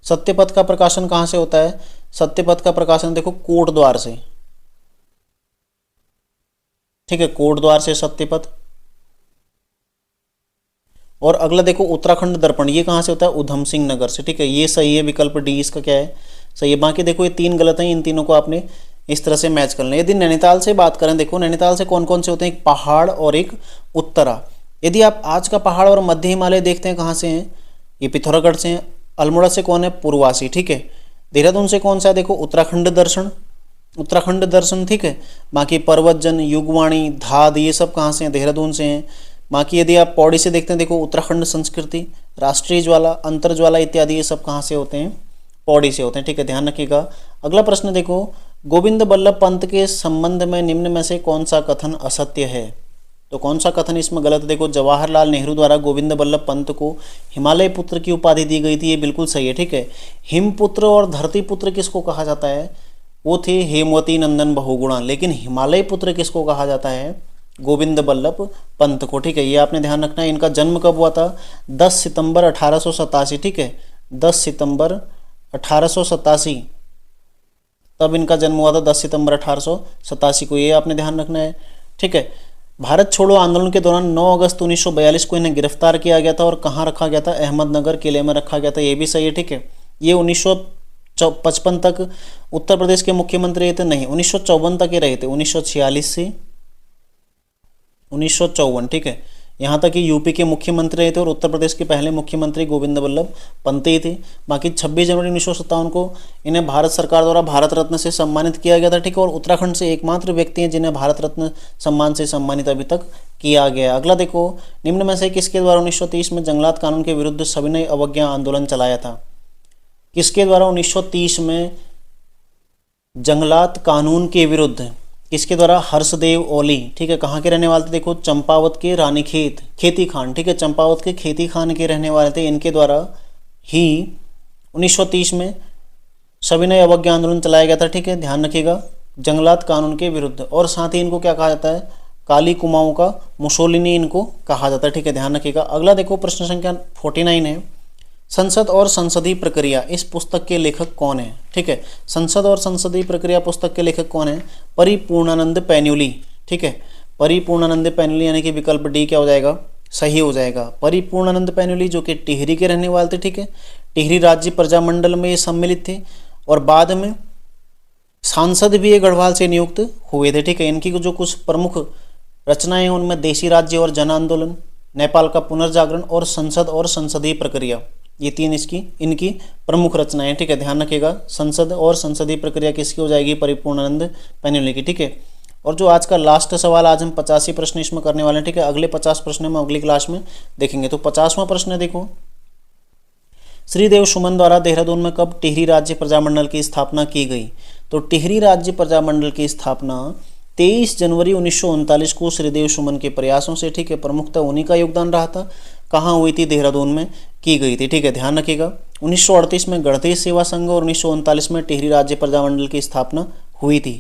S1: सत्यपथ का प्रकाशन कहाँ से होता है? सत्यपथ का प्रकाशन देखो कोटद्वार से, ठीक है, कोटद्वार से सत्यपथ। और अगला देखो उत्तराखंड दर्पण, ये कहाँ से होता है? उधम सिंह नगर से, ठीक है, ये सही है, विकल्प डी इसका क्या है? सही है। बाकी देखो ये 3 गलत हैं, इन तीनों को आपने इस तरह से मैच कर लें। यदि नैनीताल से बात करें, देखो नैनीताल से कौन कौन से होते हैं? एक पहाड़ और एक उत्तरा। यदि आप आज का पहाड़ और मध्य हिमालय देखते हैं, कहाँ से हैं? ये पिथौरागढ़ से हैं। अल्मोड़ा से कौन है? पूर्वासी, ठीक है। देहरादून से कौन सा है? देखो उत्तराखंड दर्शन, उत्तराखंड दर्शन, ठीक है। बाकी पर्वतजन, युगवाणी, धाद, ये सब कहाँ से हैं? देहरादून से हैं। बाकी यदि आप पौड़ी से देखते हैं, देखो उत्तराखंड संस्कृति, राष्ट्रीय ज्वाला, अंतर ज्वाला इत्यादि ये सब कहाँ से होते हैं? पौड़ी से होते हैं, ठीक है, ध्यान रखिएगा। अगला प्रश्न देखो, गोविंद बल्लभ पंत के संबंध में निम्न में से कौन सा कथन असत्य है? तो कौन सा कथन इसमें गलत? देखो जवाहरलाल नेहरू द्वारा गोविंद बल्लभ पंत को हिमालय पुत्र की उपाधि दी गई थी, ये बिल्कुल सही है, ठीक है। हिमपुत्र और धरती पुत्र किसको कहा जाता है? वो थे हेमवती नंदन बहुगुणा, लेकिन हिमालय पुत्र किसको कहा जाता है? गोविंद बल्लभ पंत को, ठीक है, ये आपने ध्यान रखना है। इनका जन्म कब हुआ था? 10 सितंबर 1887, ठीक है, 10 सितंबर 1887 तब इनका जन्म हुआ था 10 सितंबर 1887 को, ये आपने ध्यान रखना है। ठीक है। भारत छोड़ो आंदोलन के दौरान 9 अगस्त 1942 को इन्हें गिरफ्तार किया गया था और कहाँ रखा गया था? अहमदनगर किले में रखा गया था, ये भी सही है। ठीक है। ये 1955 तक उत्तर प्रदेश के मुख्यमंत्री रहे थे, नहीं 1954 तक ही रहे थे, 1946 से 1954। ठीक है। यहाँ तक कि यूपी के मुख्यमंत्री रहे थे और उत्तर प्रदेश के पहले मुख्यमंत्री गोविंद वल्लभ पंत ही थे। बाकी 26 जनवरी 1957 को इन्हें भारत सरकार द्वारा भारत रत्न से सम्मानित किया गया था। ठीक है। और उत्तराखंड से एकमात्र व्यक्ति हैं जिन्हें भारत रत्न सम्मान से सम्मानित अभी तक किया गया। अगला देखो, निम्न में से किसके द्वारा 1930 में जंगलात कानून के विरुद्ध सविनय अवज्ञा आंदोलन चलाया था? किसके द्वारा 1930 में जंगलात कानून के विरुद्ध, किसके द्वारा? हर्षदेव ओली। ठीक है। कहाँ के रहने वाले थे? देखो चंपावत के रानीखेत खेती खान। ठीक है। चंपावत के खेती खान के रहने वाले थे। इनके द्वारा ही 1930 में सविनय अवज्ञा आंदोलन चलाया गया था। ठीक है। ध्यान रखिएगा, जंगलात कानून के विरुद्ध। और साथ ही इनको क्या कहा जाता है? काली कुमाऊं का मुसोलिनी इनको कहा जाता है। ठीक है। ध्यान रखिएगा। अगला देखो, प्रश्न संख्या 49 है, संसद और संसदीय प्रक्रिया इस पुस्तक के लेखक कौन है? ठीक है। संसद और संसदीय प्रक्रिया पुस्तक के लेखक कौन है? परिपूर्णानंद पैन्युली। ठीक है। परिपूर्णानंद पैन्युली, यानी कि विकल्प डी क्या हो जाएगा? सही हो जाएगा। परिपूर्णानंद पैन्युली जो कि टिहरी के रहने वाले थे। ठीक है। टिहरी राज्य प्रजामंडल में ये सम्मिलित थे और बाद में सांसद भी ये गढ़वाल से नियुक्त हुए थे। ठीक है। इनकी जो कुछ प्रमुख रचनाएं हैं उनमें देशी राज्य और जन आंदोलन, नेपाल का पुनर्जागरण और संसद और संसदीय प्रक्रिया, ये तीन इनकी प्रमुख रचनाएं। ठीक है। ध्यान रखिएगा, संसद और संसदीय प्रक्रिया किसकी हो जाएगी? परिपूर्णानंद पैन्युली की। ठीक है। और जो आज का लास्ट सवाल, आज हम 85 प्रश्न इसमें करने वाले हैं। ठीक है। अगले 50 प्रश्न हम अगली क्लास में देखेंगे। तो 50वां प्रश्न देखो, श्रीदेव सुमन द्वारा देहरादून में कब टिहरी राज्य प्रजामंडल की स्थापना की गई? तो टिहरी राज्य प्रजामंडल की स्थापना 23 जनवरी 1939 को श्रीदेव सुमन के प्रयासों से, ठीक है, प्रमुखतः उन्हीं का योगदान रहा था। कहाँ हुई थी? देहरादून में की गई थी। ठीक है। ध्यान रखिएगा, 1938 में गणतंत्र सेवा संघ और 1939 में टिहरी राज्य प्रजामंडल की स्थापना हुई थी।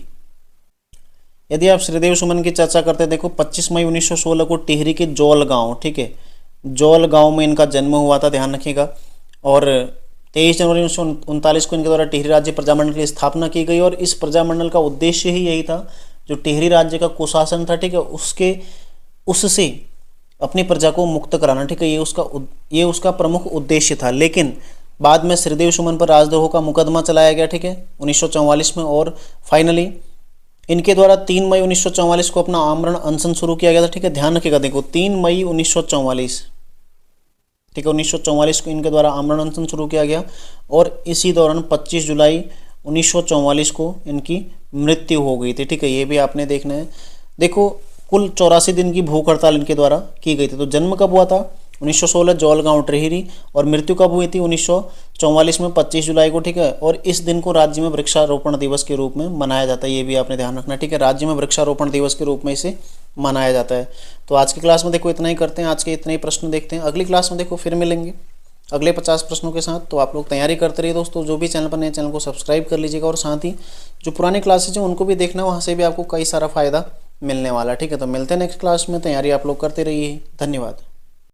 S1: यदि आप श्रीदेव सुमन की चर्चा करते हैं, देखो 25 मई 1916 को टिहरी के जौल गांव, ठीक है, जौल गांव में इनका जन्म हुआ था। ध्यान रखिएगा। और 23 जनवरी 1939 को इनके द्वारा टिहरी राज्य प्रजामंडल की स्थापना की गई और इस प्रजामंडल का उद्देश्य ही यही था, जो टिहरी राज्य का कुशासन था, ठीक है, उससे अपनी प्रजा को मुक्त कराना। ठीक है। ये उसका प्रमुख उद्देश्य था। लेकिन बाद में श्रीदेव सुमन पर राजद्रोह का मुकदमा चलाया गया। ठीक है। 1944 में। और फाइनली इनके द्वारा 3 मई 1944 को अपना आमरण अनशन शुरू किया गया था। ठीक है। ध्यान रखिएगा, देखो 3 मई 1944, ठीक है, 1944 को इनके द्वारा आमरण अनशन शुरू किया गया और इसी दौरान 25 जुलाई 1944 को इनकी मृत्यु हो गई थी। ठीक है। ये भी आपने देखना है। देखो कुल 84 दिन की भूख हड़ताल इनके द्वारा की गई थी। तो जन्म कब हुआ था? 1916 जौलगांव टिहरी। और मृत्यु कब हुई थी? 1944 में 25 जुलाई को। ठीक है। और इस दिन को राज्य में वृक्षारोपण दिवस के रूप में मनाया जाता है। ये भी आपने ध्यान रखना। ठीक है। राज्य में वृक्षारोपण दिवस के रूप में इसे मनाया जाता है। तो आज की क्लास में देखो इतना ही करते हैं। आज के इतने ही प्रश्न देखते हैं। अगली क्लास में देखो फिर मिलेंगे अगले 50 प्रश्नों के साथ। तो आप लोग तैयारी करते रहिए दोस्तों। जो भी चैनल पर नए, चैनल को सब्सक्राइब कर लीजिएगा और साथ ही जो पुराने क्लासेज हैं उनको भी देखना, वहाँ से भी आपको कई सारा फायदा मिलने वाला। ठीक है। तो मिलते हैं नेक्स्ट क्लास में। तैयारी आप लोग करते रहिए। धन्यवाद।